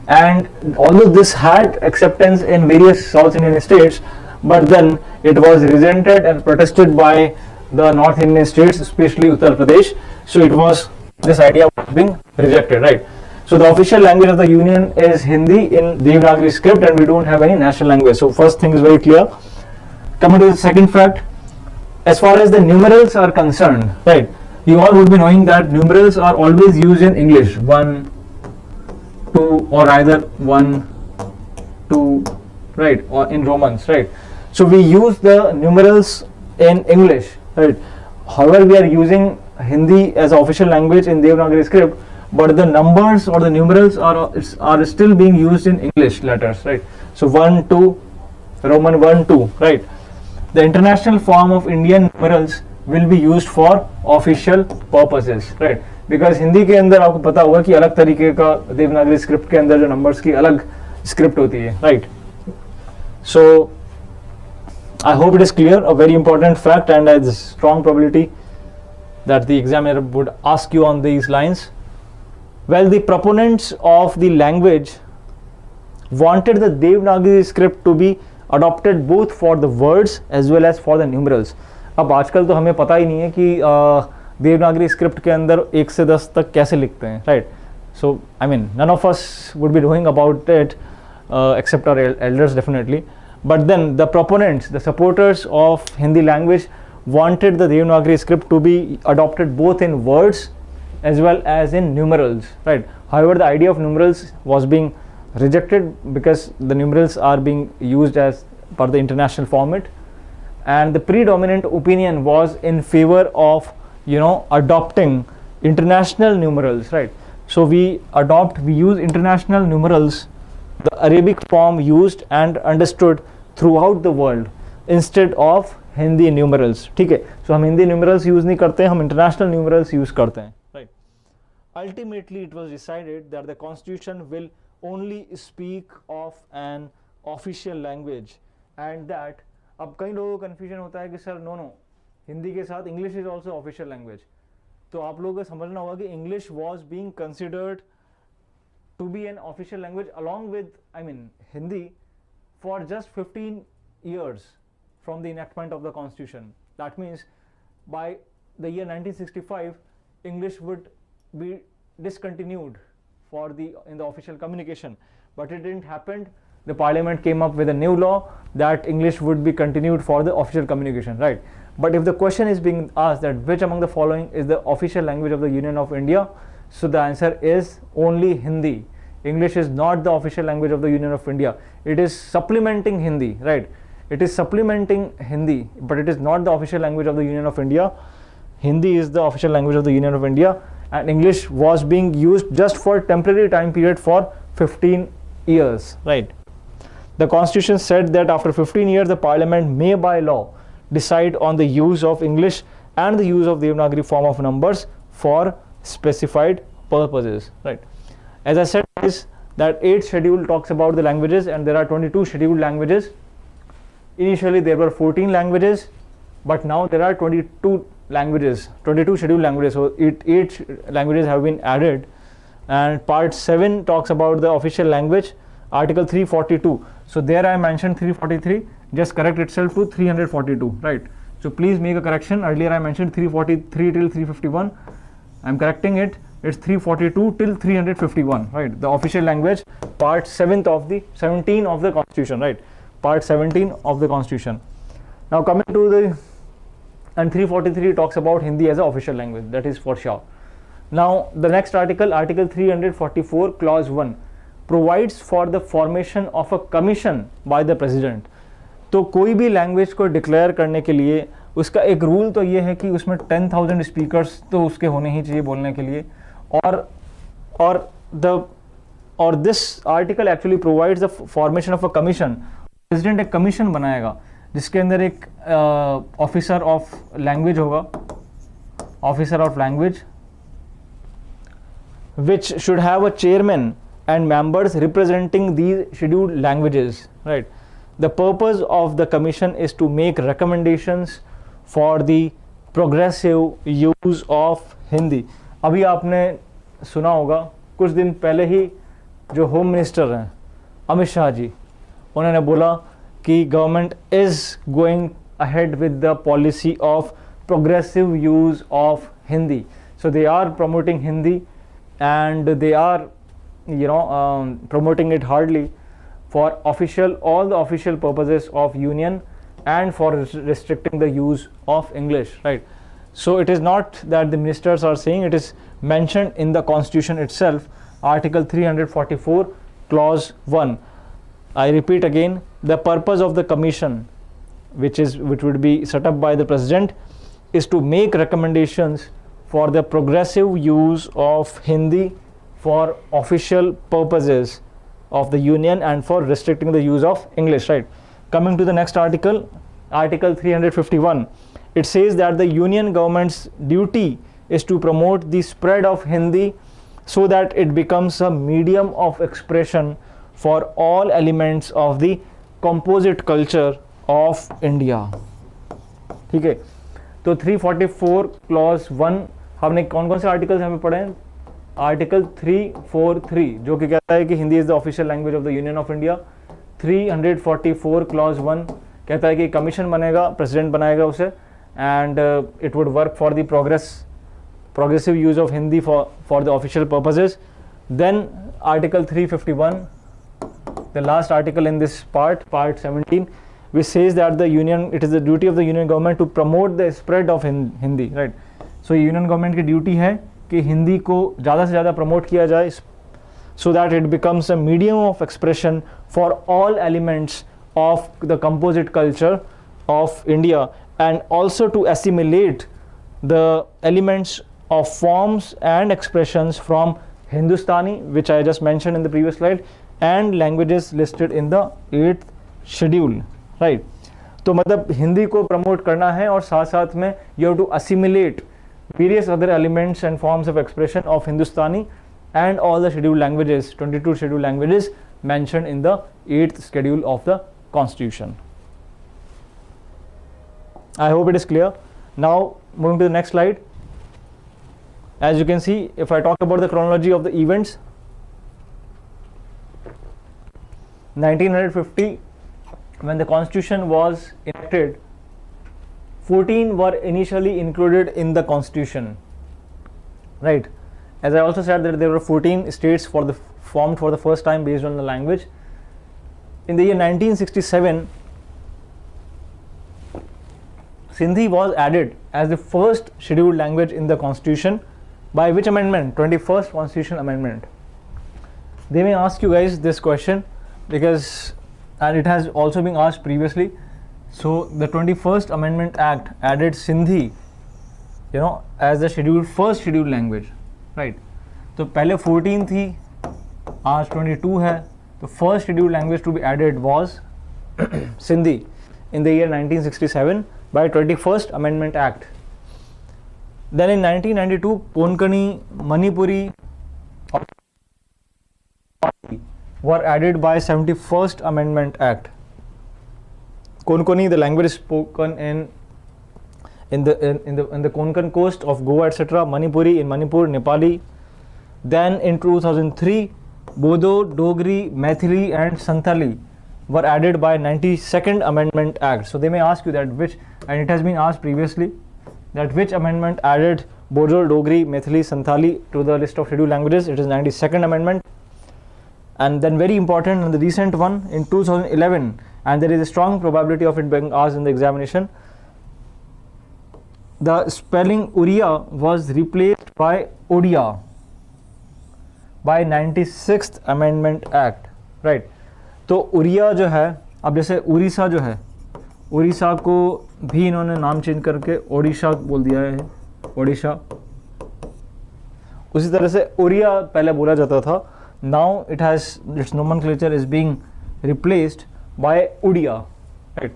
And although this had acceptance in various South Indian states, but then it was resented and protested by the North Indian states, especially Uttar Pradesh. So it was, this idea was being rejected, right? So the official language of the union is Hindi in Devanagari script, and we don't have any national language. So first thing is very clear. Coming to the second fact, as far as the numerals are concerned, right? You all would be knowing that numerals are always used in English, 1, 2, or either 1, 2, right? Or in Romans, right? So we use the numerals in English, right? However, we are using Hindi as official language in Devanagari script, but the numbers or the numerals are still being used in English letters, right? So 1, 2, Roman 1, 2, right? The international form of Indian numerals will be used for official purposes, right? Because Hindi के अंदर आपको पता होगा कि अलग तरीके का Devanagari script के अंदर जो नंबर्स की अलग स्क्रिप्ट होती है, right? So I hope it is clear, a very important fact, and there is strong probability that the examiner would ask you on these lines. Well, the proponents of the language wanted the Devanagari script to be adopted both for the words as well as for the numerals. अब आजकल तो हमें पता ही नहीं है कि Devanagari script के अंदर 1 से 10 तक कैसे लिखते हैं, right? So I mean none of us would be doing about it except our elders definitely, but then the proponents, the supporters of Hindi language wanted the Devanagari script to be adopted both in words as well as in numerals, right? However, the idea of numerals was being rejected because the numerals are being used as per the international format, and the predominant opinion was in favor of adopting international numerals, right? So we use international numerals, the Arabic form used and understood throughout the world instead of Hindi numerals, ठीक है? So हम Hindi numerals use नहीं करते, हम international numerals use करते हैं, right? Ultimately, it was decided that the constitution will only speak of an official language, and that अब कई लोगों को confusion होता है कि सर नो हिंदी के साथ English is also official language, तो आप लोगों को समझना होगा कि English was being considered to be an official language along with Hindi for just 15 years from the enactment of the constitution. That means by the year 1965 English would be discontinued in the official communication, but it didn't happen. The parliament came up with a new law that English would be continued for the official communication, right? But if the question is being asked that which among the following is the official language of the Union of India, so the answer is only Hindi. English is not the official language of the Union of India. It is supplementing Hindi, right? It is supplementing Hindi, but it is not the official language of the Union of India. Hindi is the official language of the Union of India, and English was being used just for temporary time period for 15 years, right? The constitution said that after 15 years the parliament may by law decide on the use of English and the use of Devanagari form of numbers for specified purposes, right? As I said, is that 8th schedule talks about the languages, and there are 22 scheduled languages. Initially there were 14 languages, but now there are 22 languages, 22 scheduled languages, so 8 languages have been added. And part 7 talks about the official language, article 342. So there I mentioned 343, just correct itself to 342, right? So please make a correction. Earlier I mentioned 343 till 351. I'm correcting it. It's 342 till 351, right? The official language, part 17 of the constitution, right? Part 17 of the constitution. Now coming to and 343 talks about Hindi as an official language, that is for sure. Now the next article 344 clause 1 provides for the formation of a commission by the president. तो कोई भी language को declare करने के लिए उसका एक rule तो ये है कि उसमें 10,000 स्पीकर्स तो उसके होने ही चाहिए बोलने के लिए, और this article actually provides the formation of a commission. President एक कमीशन बनाएगा जिसके अंदर एक ऑफिसर ऑफ लैंग्वेज होगा, officer of language, which should have a chairman and members representing these scheduled languages, right? The purpose of the commission is to make recommendations for the progressive use of Hindi. अभी आपने सुना होगा कुछ दिन पहले ही जो home minister हैं अमित शाह जी, उन्होंने बोला कि government is going ahead with the policy of progressive use of Hindi. So they are promoting Hindi and they are promoting it hardly for all the official purposes of union and for restricting the use of English, right? So it is not that the ministers are saying, it is mentioned in the constitution itself, article 344 clause 1. I repeat again, the purpose of the commission which would be set up by the president is to make recommendations for the progressive use of Hindi for official purposes of the union and for restricting the use of English, right? Coming to the next article, article 351, it says that the union government's duty is to promote the spread of Hindi so that it becomes a medium of expression for all elements of the composite culture of India. ठीक है, तो 344 clause 1 हमने कौन कौन से articles हमें पढ़े हैं? आर्टिकल 343 जो कि कहता है कि Hindi is the official language of the union of India. 344 clause 1 कहता है कि कमीशन बनेगा, प्रेसिडेंट बनाएगा उसे, and it would work for the progressive use of Hindi for the official purposes. Then article 351, the last article in this part 17, which says that it is the duty of the union government to promote the spread of Hindi, right? So union government की duty है कि हिंदी को ज़्यादा से ज़्यादा promote किया जाए, so that it becomes a medium of expression for all elements of the composite culture of India, and also to assimilate the elements of forms and expressions from Hindustani, which I just mentioned in the previous slide, and languages listed in the 8th schedule, right? तो मतलब हिंदी को promote करना है और साथ साथ में you have to assimilate various other elements and forms of expression of Hindustani and all the scheduled languages, 22 scheduled languages mentioned in the 8th schedule of the Constitution. I hope it is clear. Now moving to the next slide. As you can see, if I talk about the chronology of the events, 1950, when the Constitution was enacted, 14 were initially included in the Constitution, right? As I also said that there were 14 states formed for the first time based on the language. In the year 1967, Sindhi was added as the first scheduled language in the Constitution. By which amendment? 21st Constitutional Amendment. They may ask you guys this question because, and it has also been asked previously. So the 21st Amendment Act added Sindhi, as the first scheduled language, right? तो पहले 14 थी, आज 22 है. The first scheduled language to be added was Sindhi in the year 1967 by 21st Amendment Act. Then in 1992, Konkani, Manipuri were added by 71st Amendment Act. Konkani, the language is spoken in the Konkan coast of Goa, etc. Manipuri in Manipur, Nepali. Then in 2003, Bodo, Dogri, Maithili and Santali were added by 92nd Amendment Act. So they may ask you that and it has been asked previously, that which amendment added Bodo, Dogri, Maithili, Santali to the list of scheduled languages? It is 92nd Amendment. And then very important, and the recent one in 2011, and there is a strong probability of it being asked in the examination, the spelling Uriya was replaced by Odia by 96th Amendment Act, right? तो उड़िया जो है, अब जैसे उड़ीसा जो है, उड़ीसा को भी इन्होंने नाम चेंज करके ओडिशा बोल दिया है, ओडिशा. उसी तरह से उड़िया पहले बोला जाता था. Now it has its nomenclature is being replaced by Odia, right?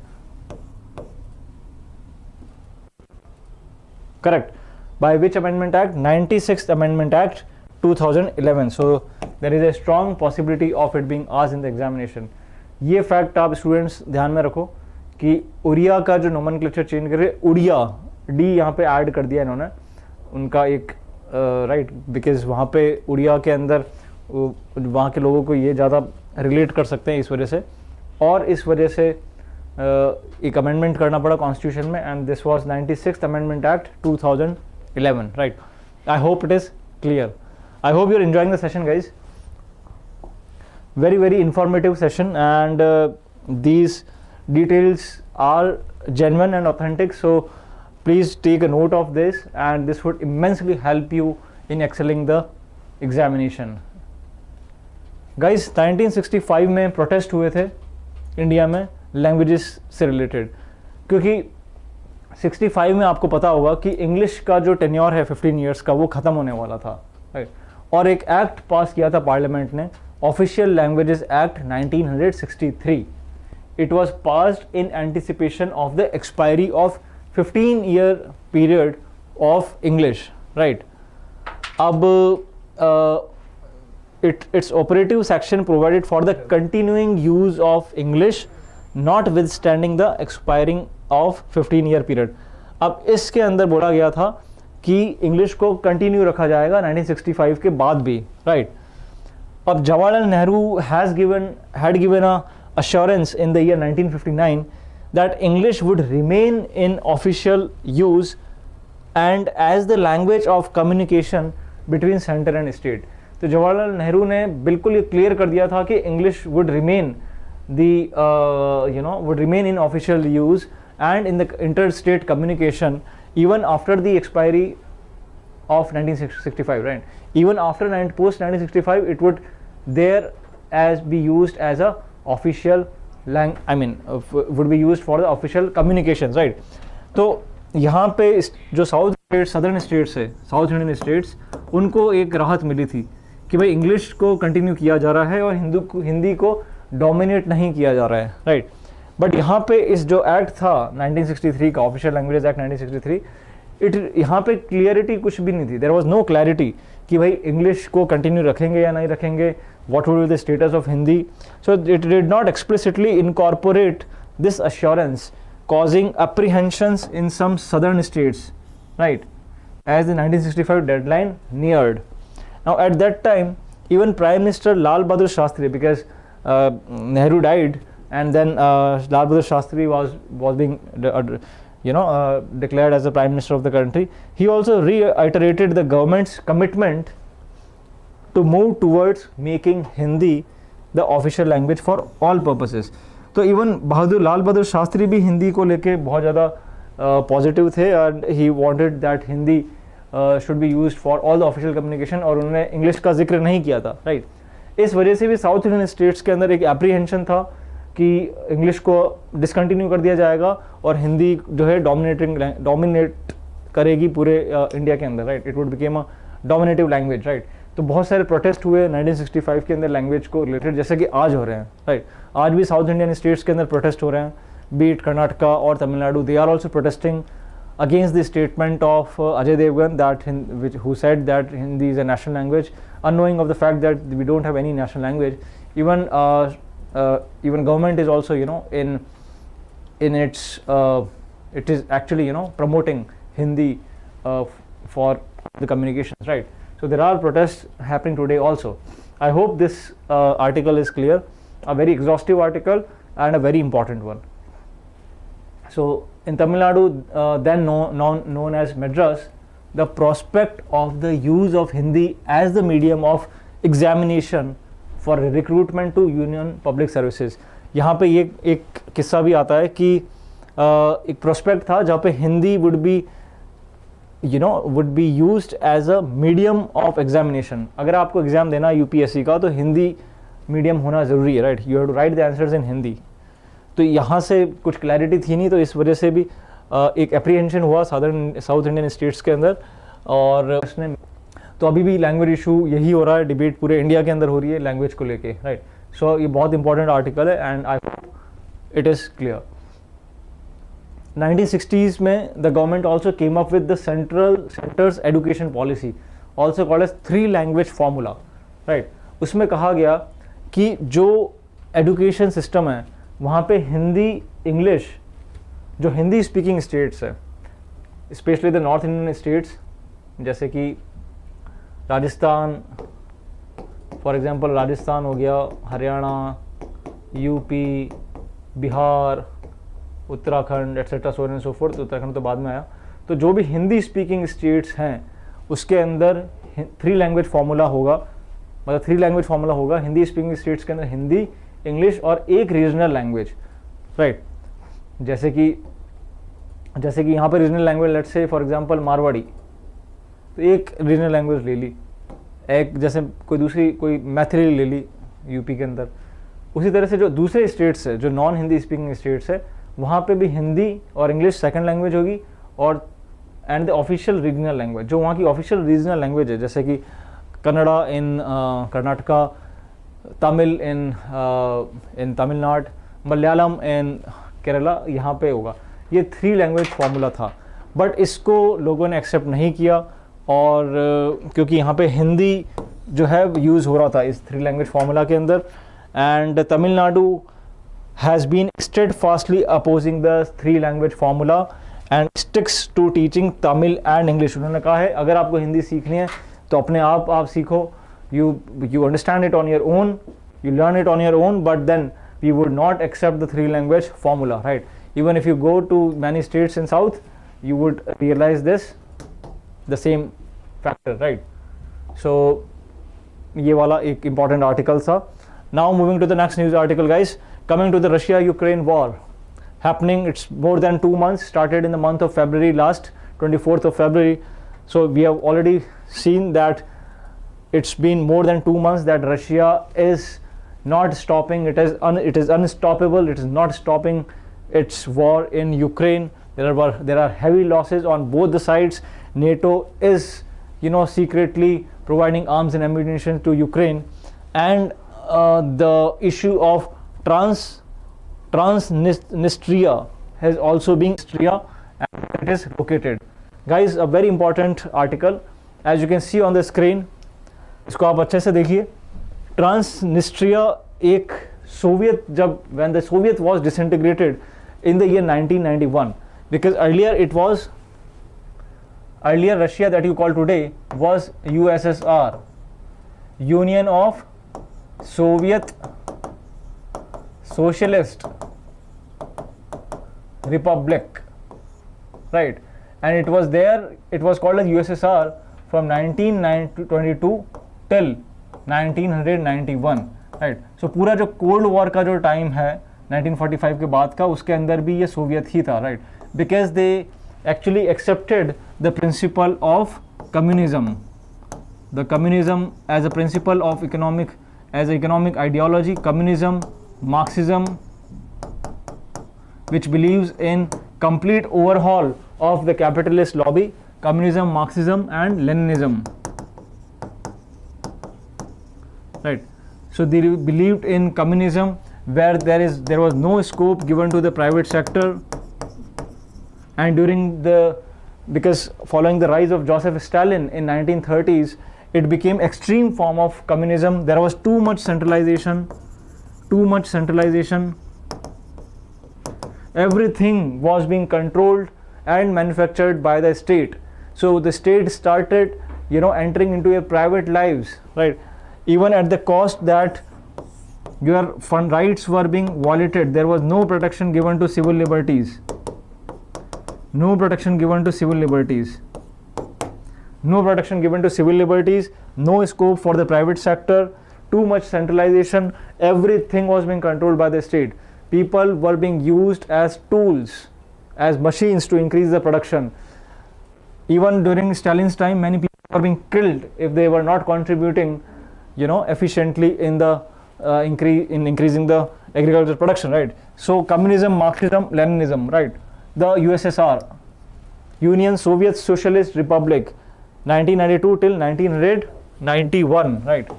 Correct. By which amendment act? 96th Amendment Act 2011. So there is a strong possibility of it being asked in the examination. ये fact आप students ध्यान में रखो कि उड़िया का जो nomenclature change कर रहे, उड़िया डी यहाँ पे ऐड कर दिया इन्होंने, उनका एक राइट, बिकॉज वहाँ पे उड़िया के अंदर वहाँ के लोगों को ये ज़्यादा रिलेट कर सकते हैं इस वजह से, और इस वजह से एक अमेंडमेंट करना पड़ा कॉन्स्टिट्यूशन में, and this was 96th Amendment Act 2011, right? I hope it is clear. I hope you're enjoying the session, guys. Very informative session, and these details are genuine and authentic, so please take a note of this, and this would immensely help you in excelling the examination. Guys, 1965 में protest हुए थे India में languages से related, क्योंकि 65 में आपको पता होगा कि इंग्लिश का जो टेन्योर है 15 years का वो ख़त्म होने वाला था, राइट? और एक एक्ट पास किया था पार्लियामेंट ने, official languages act 1963. It was passed in anticipation of the expiry of 15-year period of English, right? अब its operative section provided for the continuing use of English notwithstanding the expiring of 15-year period. अब इसके अंदर बोला गया था कि English को continue रखा जाएगा 1965 के बाद भी, राइट? अब Jawaharlal Nehru had given a assurance in the year 1959 that English would remain in official use and as the language of communication between center and state. तो जवाहरलाल नेहरू ने बिल्कुल ये क्लियर कर दिया था कि English would remain would remain in official use and in the interstate communication even after the expiry of 1965, right? Even after post 1965, it would there as be used as a official would be used for the official communications, right? तो यहाँ पे जो southern states है, south Indian states, उनको एक राहत मिली थी कि भाई इंग्लिश को कंटिन्यू किया जा रहा है और हिंदी को डोमिनेट नहीं किया जा रहा है, राइट? बट यहाँ पे इस जो एक्ट था 1963 का, ऑफिशियल लैंग्वेज एक्ट 1963, यहाँ पे क्लियरिटी कुछ भी नहीं थी. देयर वाज नो क्लैरिटी कि भाई इंग्लिश को कंटिन्यू रखेंगे या नहीं रखेंगे, what would be the status of Hindi. So it did not explicitly incorporate this assurance, causing apprehensions in some southern states, right, as the 1965 deadline neared. Now at that time, even Prime Minister Lal Bahadur Shastri, because Nehru died and then Lal Bahadur Shastri was being declared as the Prime Minister of the country, he also reiterated the government's commitment to move towards making Hindi the official language for all purposes. तो even Lal Bahadur Shastri भी हिंदी को लेके बहुत ज़्यादा positive थे and he wanted that Hindi should be used for all the official communication, और उन्होंने English का जिक्र नहीं किया था, राइट? इस वजह से भी साउथ इंडियन स्टेट्स के अंदर एक एप्रीहेंशन था कि इंग्लिश को डिसकंटिन्यू कर दिया जाएगा और हिंदी जो है डोमिनेट करेगी पूरे इंडिया के अंदर, right? It would became a dominative language, right? तो बहुत सारे प्रोटेस्ट हुए 1965 के अंदर लैंग्वेज को रिलेटेड, जैसे कि आज हो रहे हैं, राइट? आज भी साउथ इंडियन स्टेट्स के अंदर प्रोटेस्ट हो रहे हैं, बीट कर्नाटका और Tamil Nadu, they are also protesting against the statement of Ajay Devgn that who said that Hindi is a national language, unknowing of the fact that we don't have any national language. Even government is also in its it is actually promoting Hindi for the communications, right? So there are protests happening today also. I hope this article is clear, a very exhaustive article and a very important one. So in Tamil Nadu, then known as Madras, the prospect of the use of Hindi as the medium of examination for recruitment to union public services, यहाँ पे ये एक किस्सा भी आता है कि एक प्रोस्पेक्ट था जहाँ पे Hindi would be used as a medium of examination. अगर आपको एग्जाम देना यूपीएससी का तो हिंदी मीडियम होना ज़रूरी है, right? You have to write the answers in Hindi. तो यहाँ से कुछ क्लैरिटी थी नहीं, तो इस वजह से भी एक एप्रीहेंशन हुआ साउथ इंडियन स्टेट्स के अंदर, और उसने तो अभी भी लैंग्वेज इशू यही हो रहा है, डिबेट पूरे इंडिया के अंदर हो रही है लैंग्वेज को लेके, राइट? सो ये बहुत इंपॉर्टेंट आर्टिकल है and I hope it is clear. 1960s में the government also came up with the centre's education policy, also called as 3 language formula, right? उसमें कहा गया कि जो एजुकेशन सिस्टम है वहाँ पे हिंदी, इंग्लिश, जो हिंदी स्पीकिंग स्टेट्स है, specially the north Indian states जैसे कि राजस्थान, फॉर एग्जांपल राजस्थान हो गया, Haryana, UP, Bihar, Uttarakhand etcetera, so and so fourth. Uttarakhand तो बाद में आया. तो जो भी हिंदी स्पीकिंग स्टेट्स हैं उसके अंदर 3 लैंग्वेज फार्मूला होगा, मतलब 3 लैंग्वेज फार्मूला होगा हिंदी स्पीकिंग स्टेट्स के अंदर, हिंदी, इंग्लिश और एक रीजनल लैंग्वेज, राइट? जैसे कि यहाँ पर regional language let's say for example Marwari, तो एक रीजनल लैंग्वेज ले ली, एक जैसे कोई मैथिली ले ली यूपी के अंदर. उसी तरह से जो दूसरे स्टेट्स है, जो नॉन हिंदी स्पीकिंग स्टेट्स है, वहाँ पे भी हिंदी और इंग्लिश सेकंड लैंग्वेज होगी, और and the official regional language, जो वहाँ की ऑफिशियल रीजनल लैंग्वेज है, जैसे कि कन्नड़ा इन कर्नाटका, तमिल इन तमिलनाडु, मलयालम इन केरला, यहाँ पे होगा. ये 3 लैंग्वेज फार्मूला था, बट इसको लोगों ने एक्सेप्ट नहीं किया, और क्योंकि यहाँ पे हिंदी जो है यूज़ हो रहा था इस 3 लैंग्वेज फार्मूला के अंदर, and Tamil Nadu has been स्टेडफास्टली opposing the 3 language formula and sticks to teaching Tamil and English. उन्होंने कहा है अगर आपको हिंदी सीखनी है तो अपने आप सीखो, you understand it on your own, you learn it on your own, but then we would not accept the 3 language formula, right? Even if you go to many states in south, you would realize this, the same factor, right? So ये वाला एक important article था. Now moving to the next news article, guys. Coming to the Russia-Ukraine war happening, it's more than 2 months, started in the month of February, last 24th of February. So we have already seen that it's been more than 2 months that Russia is not stopping. It is unstoppable. It is not stopping its war in Ukraine. There are heavy losses on both the sides. NATO is, secretly providing arms and ammunition to Ukraine, and the issue of Transnistria has also been and it is located. Guys, a very important article, as you can see on the screen. इसको आप अच्छे से देखिए. Transnistria एक Soviet, जब when the Soviet was disintegrated in the year 1991, because earlier Russia that you call today was USSR, Union of Soviet Socialist Republic, right? And it was called as USSR from 1922 till 1991, right? So पूरा जो cold war का जो time है 1945 के बाद का, उसके अंदर भी ये सोवियत ही था, right? Because they actually accepted the principle of communism, the communism as a principle of economic ideology, communism, Marxism, which believes in complete overhaul of the capitalist lobby, communism, Marxism and Leninism, right? So they believed in communism where there was no scope given to the private sector, and because following the rise of Joseph Stalin in 1930s, it became extreme form of communism. There was too much centralization. Everything was being controlled and manufactured by the state. So the state started, entering into your private lives, right? Even at the cost that your fund rights were being violated. There was no protection given to civil liberties. No protection given to civil liberties. No scope for the private sector. Too much centralization. Everything was being controlled by the state. People were being used as tools, as machines to increase the production. Even during Stalin's time, many people were being killed if they were not contributing, efficiently in the increasing the agricultural production, right? So communism, Marxism, Leninism, right? The USSR, Union Soviet Socialist Republic, 1992 till 1991, right?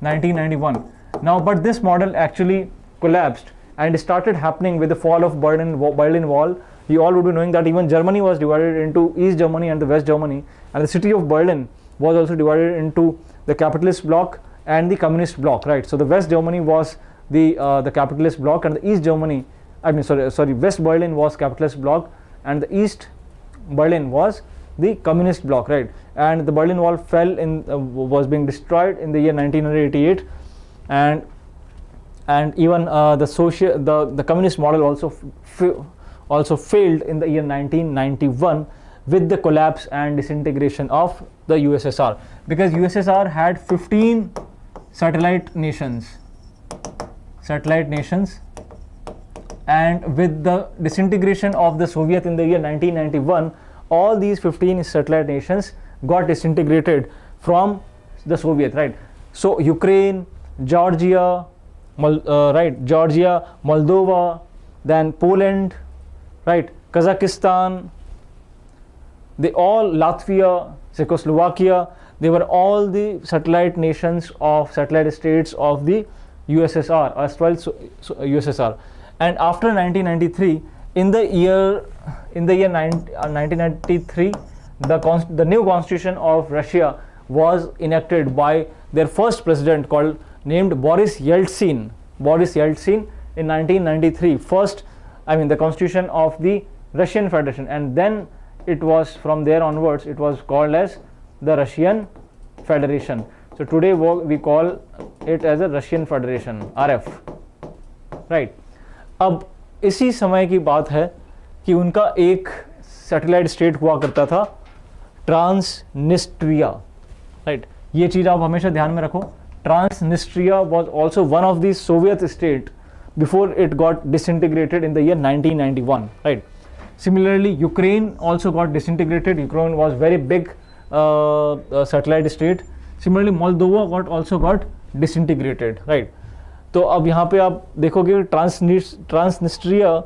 1991. Now, but this model actually collapsed, and it started happening with the fall of Berlin Wall. You all would be knowing that even Germany was divided into East Germany and the West Germany, and the city of Berlin was also divided into the capitalist bloc and the communist bloc, right? So the West Germany was the capitalist bloc, and the East Germany, West Berlin was capitalist bloc, and the East Berlin was the communist bloc, right? And the Berlin Wall was being destroyed in the year 1988, and even the communist model also failed in the year 1991 with the collapse and disintegration of the USSR, because USSR had 15 satellite nations, and with the disintegration of the Soviet in the year 1991, all these 15 satellite nations got disintegrated from the Soviet, right? So Ukraine, Georgia, Moldova, then Poland, right? Kazakhstan, Latvia, Czechoslovakia, they were all the satellite states of the USSR, USSR. And after 1993, in the year 1993, the new constitution of Russia was enacted by their first president named Boris Yeltsin in 1993. The constitution of the Russian Federation, and then it was from there onwards it was called as the Russian Federation. So today we call it as a Russian Federation, RF, right? अब इसी समय की बात है कि उनका एक satellite state हुआ करता था, ट्रांसनिस्ट्रिया, राइट? ये चीज़ आप हमेशा ध्यान में रखो. Transnistria was also one of the Soviet state before it got disintegrated in the year 1991, right? Similarly, Ukraine also got disintegrated. Ukraine was very big satellite state. Similarly, Moldova also got disintegrated, right? तो अब यहाँ पे आप देखोगे Transnistria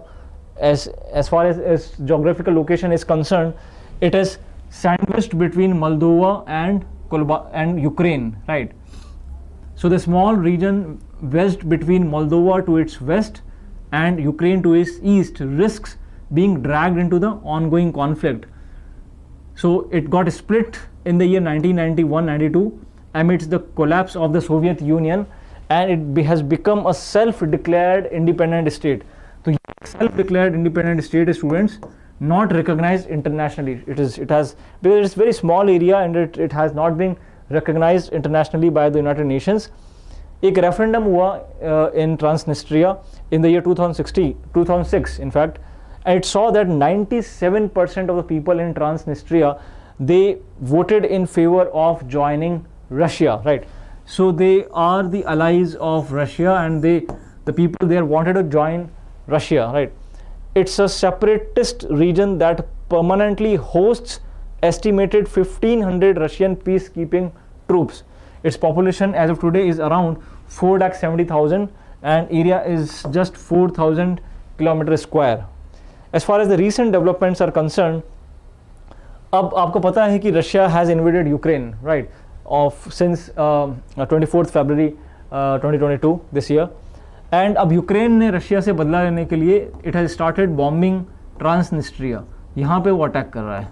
as far as geographical location is concerned, it is sandwiched between Moldova and Ukraine, right? So the small region wedged between Moldova to its west and Ukraine to its east risks being dragged into the ongoing conflict. So it got split in the year 1991-92 amidst the collapse of the Soviet Union, and it has become a self-declared independent state. So self-declared independent state, students, not recognized internationally. Because it's very small area and it has not been recognized internationally by the United Nations. एक referendum हुआ in Transnistria in the year 2006 in fact, and it saw that 97% of the people in Transnistria, they voted in favor of joining Russia, right? So they are the allies of Russia, and the people there wanted to join Russia, right? It's a separatist region that permanently hosts estimated 1500 Russian peacekeeping troops. Its population as of today is around 4,70,000 and area is just 4,000 kilometers square. As far as the recent developments are concerned, अब आपको पता है कि Russia has invaded Ukraine, right? Since 24th February 2022 this year, and अब Ukraine ने Russia से बदला लेने के लिए it has started bombing Transnistria. यहाँ पे वो अटैक कर रहा है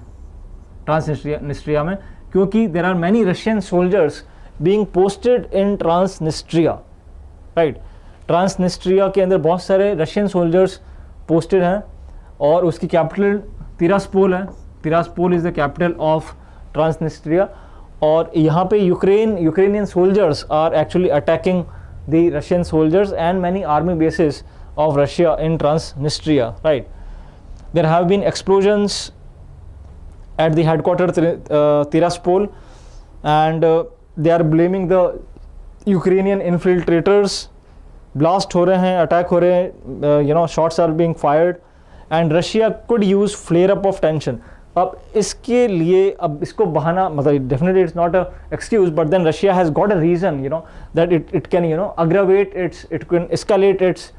Transnistria में, क्योंकि there are many Russian soldiers being posted in Transnistria, right? Transnistria के अंदर बहुत सारे Russian soldiers posted हैं और उसकी कैपिटल तिरास्पोल है. Tiraspol is the capital of Transnistria, और यहाँ पे Ukrainian soldiers are actually attacking the Russian soldiers and many army bases of Russia in Transnistria, right? There have been explosions at the headquarter Tiraspol and they are blaming the Ukrainian infiltrators. Blast हो रहे हैं, attack हो रहे हैं, shots are being fired and Russia could use flare up of tension. अब इसके लिए अब इसको बहाना, मतलब definitely it's not a excuse, but then Russia has got a reason that it can aggravate it can escalate it's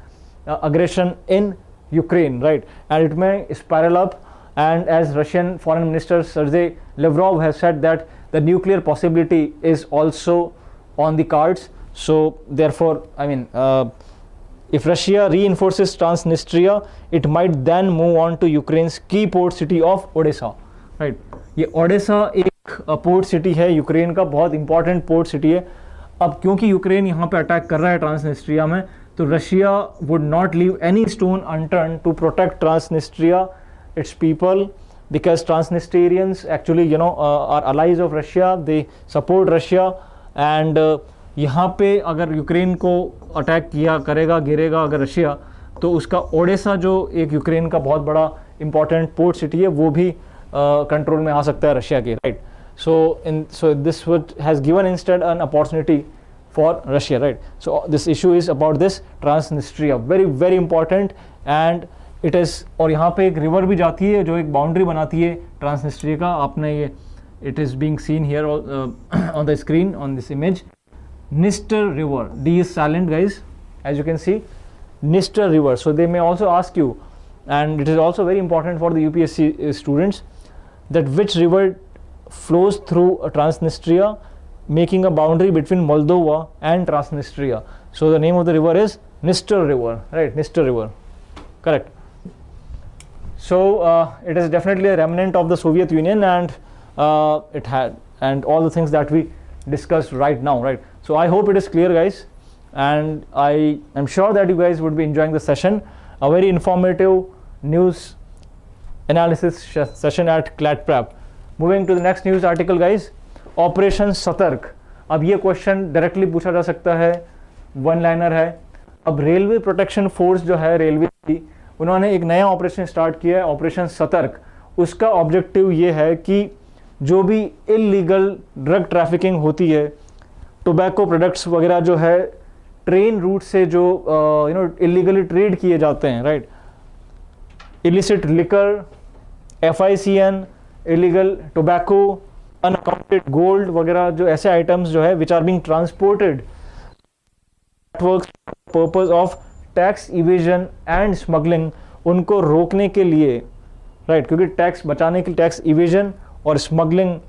aggression in Ukraine, right? And it may spiral up, and as Russian Foreign Minister Sergei Lavrov has said that the nuclear possibility is also on the cards. So therefore, if Russia reinforces Transnistria, it might then move on to Ukraine's key port city of Odessa, right? ये Odesa एक port city है, Ukraine का बहुत important port city है. अब क्योंकि Ukraine यहाँ पे अटैक कर रहा है ट्रांसनिस्ट्रिया में, तो Russia would not leave any stone unturned to protect Transnistria, its people, because Transnistrians actually are allies of Russia, they support Russia. And यहाँ पे अगर यूक्रेन को अटैक गिरेगा अगर रशिया, तो उसका ओडेसा जो एक यूक्रेन का बहुत बड़ा इंपॉर्टेंट पोर्ट सिटी है, वो भी कंट्रोल में आ सकता है रशिया के, right? So this has given instead an opportunity for Russia, right? So this issue is about this Transnistria, very very important, and it is, और यहाँ पे एक रिवर भी जाती है जो एक बाउंड्री बनाती है ट्रांसनिस्ट्रिया का. आपने ये it is being seen here on the screen on this image. Dniester River, D is silent, guys, as you can see, Dniester River. So they may also ask you, and it is also very important for the UPSC students, that which river flows through Transnistria, making a boundary between Moldova and Transnistria. So the name of the river is Dniester River, right? Dniester River, correct. So it is definitely a remnant of the Soviet Union, and it had and all the things that we discussed right now, right? So I hope it is clear, guys, and I am sure that you guys would be enjoying the session. A very informative news analysis session at ClatPrep. Moving to the next news article, guys. Operation सतर्क. अब ये question directly पूछा जा सकता है, one liner है. अब railway protection force जो है रेलवे की, उन्होंने एक नया ऑपरेशन स्टार्ट किया है, ऑपरेशन सतर्क. उसका ऑब्जेक्टिव ये है कि जो भी इलीगल ड्रग ट्रैफिकिंग होती है, टोबैको प्रोडक्ट्स वगैरह जो है ट्रेन रूट से जो इलीगली ट्रेड किए जाते हैं, right, illicit liquor, FICN, illegal tobacco, unaccounted gold वगैरह, जो ऐसे आइटम्स जो है which are being transported purpose of tax evasion and smuggling, उनको रोकने के लिए, राइट, क्योंकि टैक्स बचाने के लिए टैक्स इवेजन और स्मगलिंग,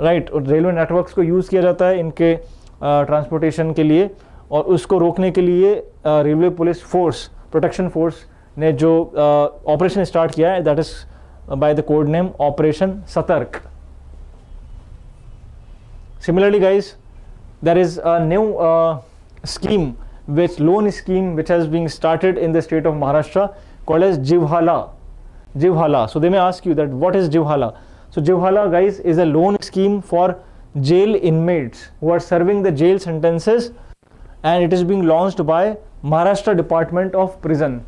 राइट, और रेलवे नेटवर्क्स को यूज़ किया जाता है इनके ट्रांसपोर्टेशन के लिए, और उसको रोकने के लिए railway police force, protection force ने जो ऑपरेशन स्टार्ट किया है, that is by the code name operation सतर्क. Similarly, guys, there is a new scheme, loan scheme which has been started in the state of Maharashtra called as Jivhala. Jivhala. So they may ask you that what is Jivhala? So Jivhala, guys, is a loan scheme for jail inmates who are serving the jail sentences, and it is being launched by Maharashtra Department of Prison,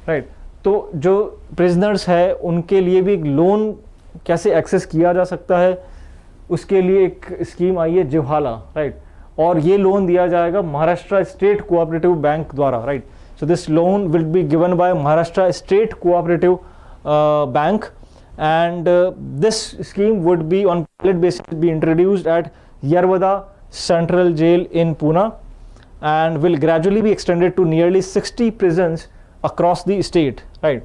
right? तो जो prisoners है उनके लिए भी loan कैसे access किया जा सकता है, उसके लिए एक स्कीम आई है जिवहाला, राइट, और ये लोन दिया जाएगा महाराष्ट्र स्टेट कोऑपरेटिव बैंक द्वारा, right. So this loan will be given by Maharashtra state cooperative bank, and this scheme would be on pilot basis be introduced at Yerwada central jail in Poona and will gradually be extended to nearly 60 prisons across the state, right.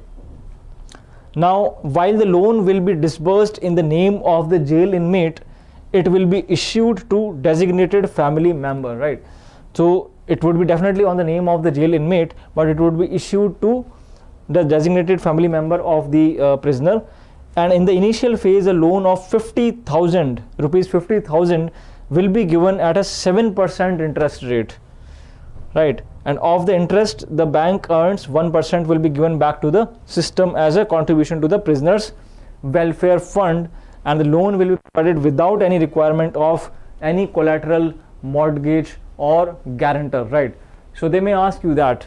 Now, while the loan will be disbursed in the name of the jail inmate, it will be issued to designated family member, right. So it would be definitely on the name of the jail inmate, but it would be issued to the designated family member of the prisoner, and in the initial phase a loan of 50,000 rupees 50,000 will be given at a 7% interest rate, right, and of the interest the bank earns 1% will be given back to the system as a contribution to the prisoners welfare fund, and the loan will be provided without any requirement of any collateral, mortgage or guarantor, right. So they may ask you that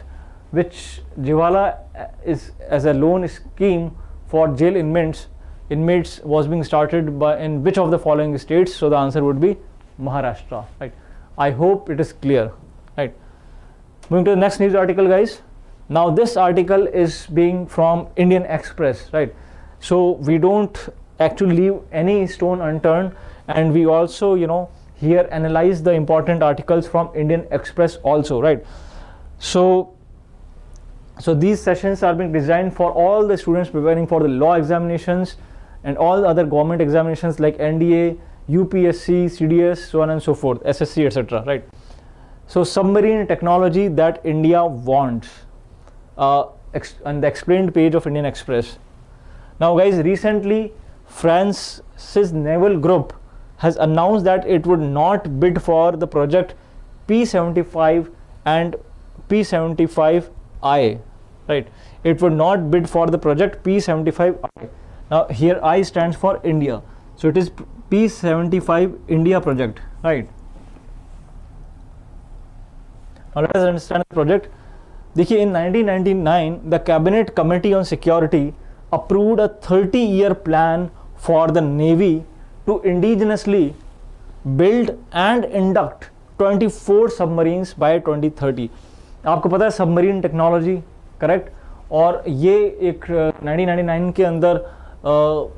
which Jivala is as a loan scheme for jail inmates was being started by in which of the following states. So the answer would be Maharashtra, right. I hope it is clear, right. Moving to the next news article, guys. Now this article is being from Indian Express, right. So we don't actually leave any stone unturned, and we also here analyze the important articles from Indian Express also, right. So these sessions are being designed for all the students preparing for the law examinations and all the other government examinations like NDA, UPSC, CDS, so on and so forth, SSC, etc., right. So submarine technology that India wants, on the explained page of Indian Express. Now guys, recently France's naval group has announced that it would not bid for the project P75 and P75I, right. It would not bid for the project P75I. Now here I stands for India, so it is P75 India project, right. Now let us understand the project. देखिए, in 1999 the Cabinet Committee on Security approved a 30-year plan for the Navy to indigenously build and induct 24 submarines by 2030. आपको पता है submarine technology, correct, और ये एक 1999 के अंदर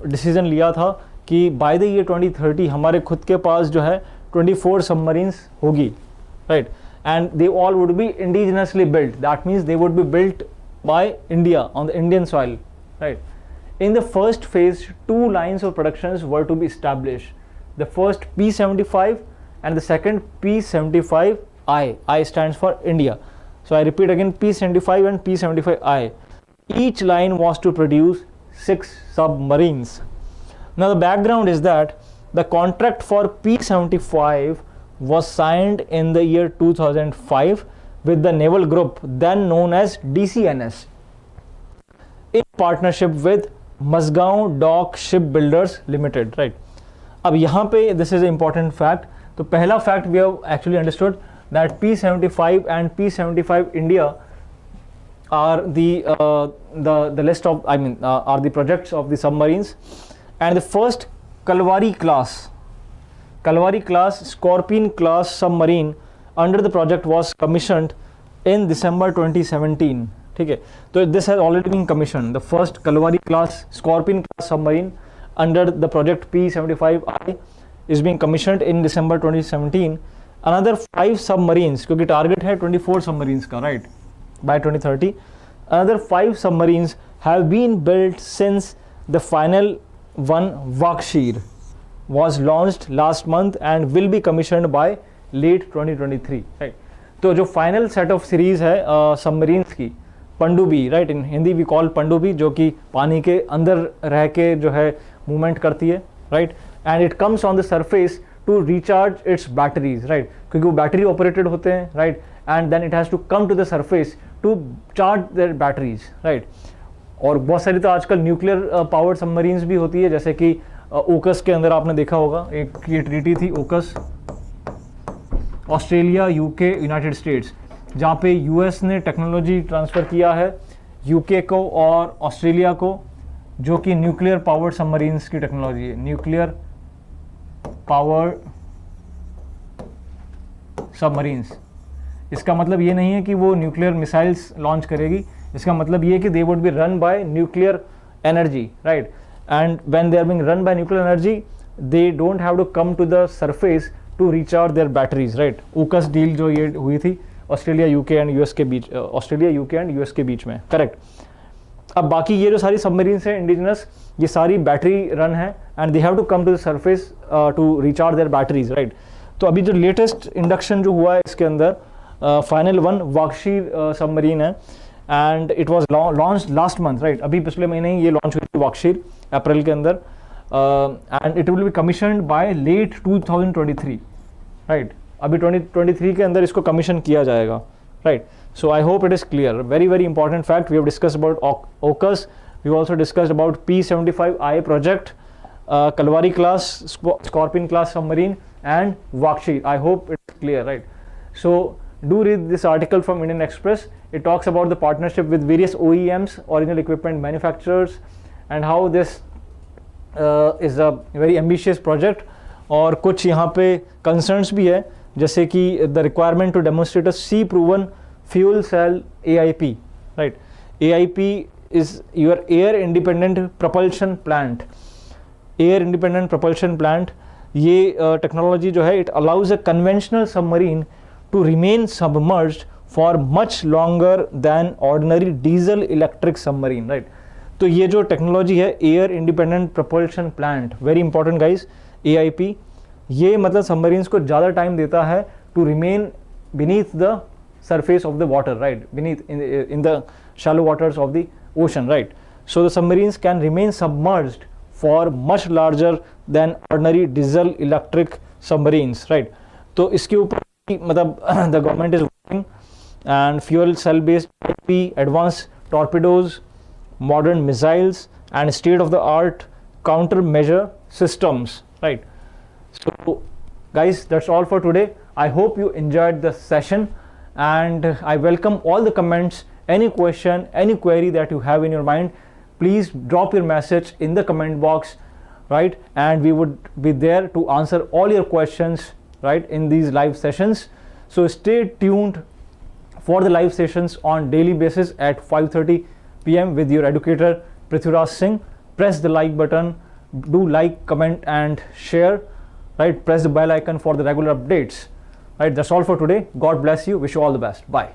decision लिया था कि बाय द ईयर 2030 हमारे खुद के पास जो है 24 सबमरीन्स होगी, right, and they all would be indigenously built. That means they would be built by India on the Indian soil, right. In the first phase, 2 lines of productions were to be established. The first P75 and the second P75I. I stands for India. So I repeat again, P75 and P75I. Each line was to produce 6 submarines. Now the background is that the contract for P-75 was signed in the year 2005 with the naval group then known as DCNS in partnership with Mazgaon Dock Shipbuilders Limited, right? अब यहाँ पे this is an important fact. तो पहला fact we have actually understood that P-75 and P-75 India are the list of are the projects of the submarines, and the first Kalvari class Scorpion class submarine under the project was commissioned in December 2017. ठीक है, तो this has already been commissioned. The first Kalvari class Scorpion class submarine under the project P-75I is being commissioned in December 2017. Another 5 submarines, क्योंकि target है 24 submarines का, right, by 2030. Another 5 submarines have been built since the final one, Vakshir, was launched last month and will be commissioned by late 2023, right? तो जो final set of series है submarines की, पंडुबी, right, in Hindi we call पंडुबी, जो कि पानी के अंदर रह के जो है मूवमेंट करती है, right, and it comes on the surface to recharge its batteries, right, क्योंकि वो बैटरी ऑपरेटेड होते हैं, right, and then it has to come to the surface to charge their batteries, right. और बहुत सारी तो आजकल न्यूक्लियर पावर्ड सबमरीन्स भी होती है, जैसे कि ओकस के अंदर आपने देखा होगा एक ये ट्रीटी थी ओकस, ऑस्ट्रेलिया, यूके, यूनाइटेड स्टेट्स, जहाँ पे यूएस ने टेक्नोलॉजी ट्रांसफ़र किया है यूके को और ऑस्ट्रेलिया को, जो कि न्यूक्लियर पावर्ड सबमरीन्स की टेक्नोलॉजी है, न्यूक्लियर पावर्ड सबमरीन्स. इसका मतलब ये नहीं है कि वो न्यूक्लियर मिसाइल्स लॉन्च करेगी, इसका मतलब ये कि they would be run by nuclear energy, right, and when they are being run by nuclear energy they don't have to come to the surface to recharge their batteries, right. AUKUS deal जो ये हुई थी Australia UK and US के बीच, Australia UK and US के बीच में, correct. अब बाकी ये जो सारी सबमरीन्स हैं इंडिजिनस, ये सारी बैटरी रन है and they have to come to the surface to recharge their batteries, right. तो अभी जो लेटेस्ट इंडक्शन जो हुआ है इसके अंदर फाइनल वन वाक्शीर सबमरीन है and it was launch last month, right. अभी पिछले महीने ही ये लॉन्च हुई थी वाक्शीर अप्रैल के अंदर, and it will be commissioned by late 2023, right. अभी 2023 के अंदर इसको कमीशन किया जाएगा, right. So I hope it is clear. Very very important fact. We have discussed about AUKUS, we also discussed about P-75I project, Kalvari class Scorpion class submarine and Vakshir. I hope it's clear, right? So do read this article from Indian Express. It talks about the partnership with various OEMs, original equipment manufacturers, and how this is a very ambitious project. और कुछ यहाँ पे concerns भी है, जैसे कि the requirement to demonstrate a sea proven fuel cell AIP, right? AIP is your air independent propulsion plant. Air independent propulsion plant, ये technology जो है it allows a conventional submarine to remain submerged for much longer than ordinary diesel electric submarine, right. तो ये जो technology है air independent propulsion plant, very important guys, AIP, ये मतलब submarines को ज़्यादा टाइम देता है to remain beneath the surface of the water, right, beneath in the shallow waters of the ocean, right. So the submarines can remain submerged for much larger than ordinary diesel electric submarines, right. तो इसके ऊपर मतलब the government is working, and fuel cell based AIP, advanced torpedoes, modern missiles and state of the art countermeasure systems, right. So guys, that's all for today. I hope you enjoyed the session, and I welcome all the comments, any question, any query that you have in your mind. Please drop your message in the comment box, right, and we would be there to answer all your questions, right, in these live sessions. So stay tuned for the live sessions on daily basis at 5:30 p.m. with your educator Prithviraj Singh. Press the like button, do like, comment and share, right. Press the bell icon for the regular updates. Right, that's all for today. God bless you. Wish you all the best. Bye.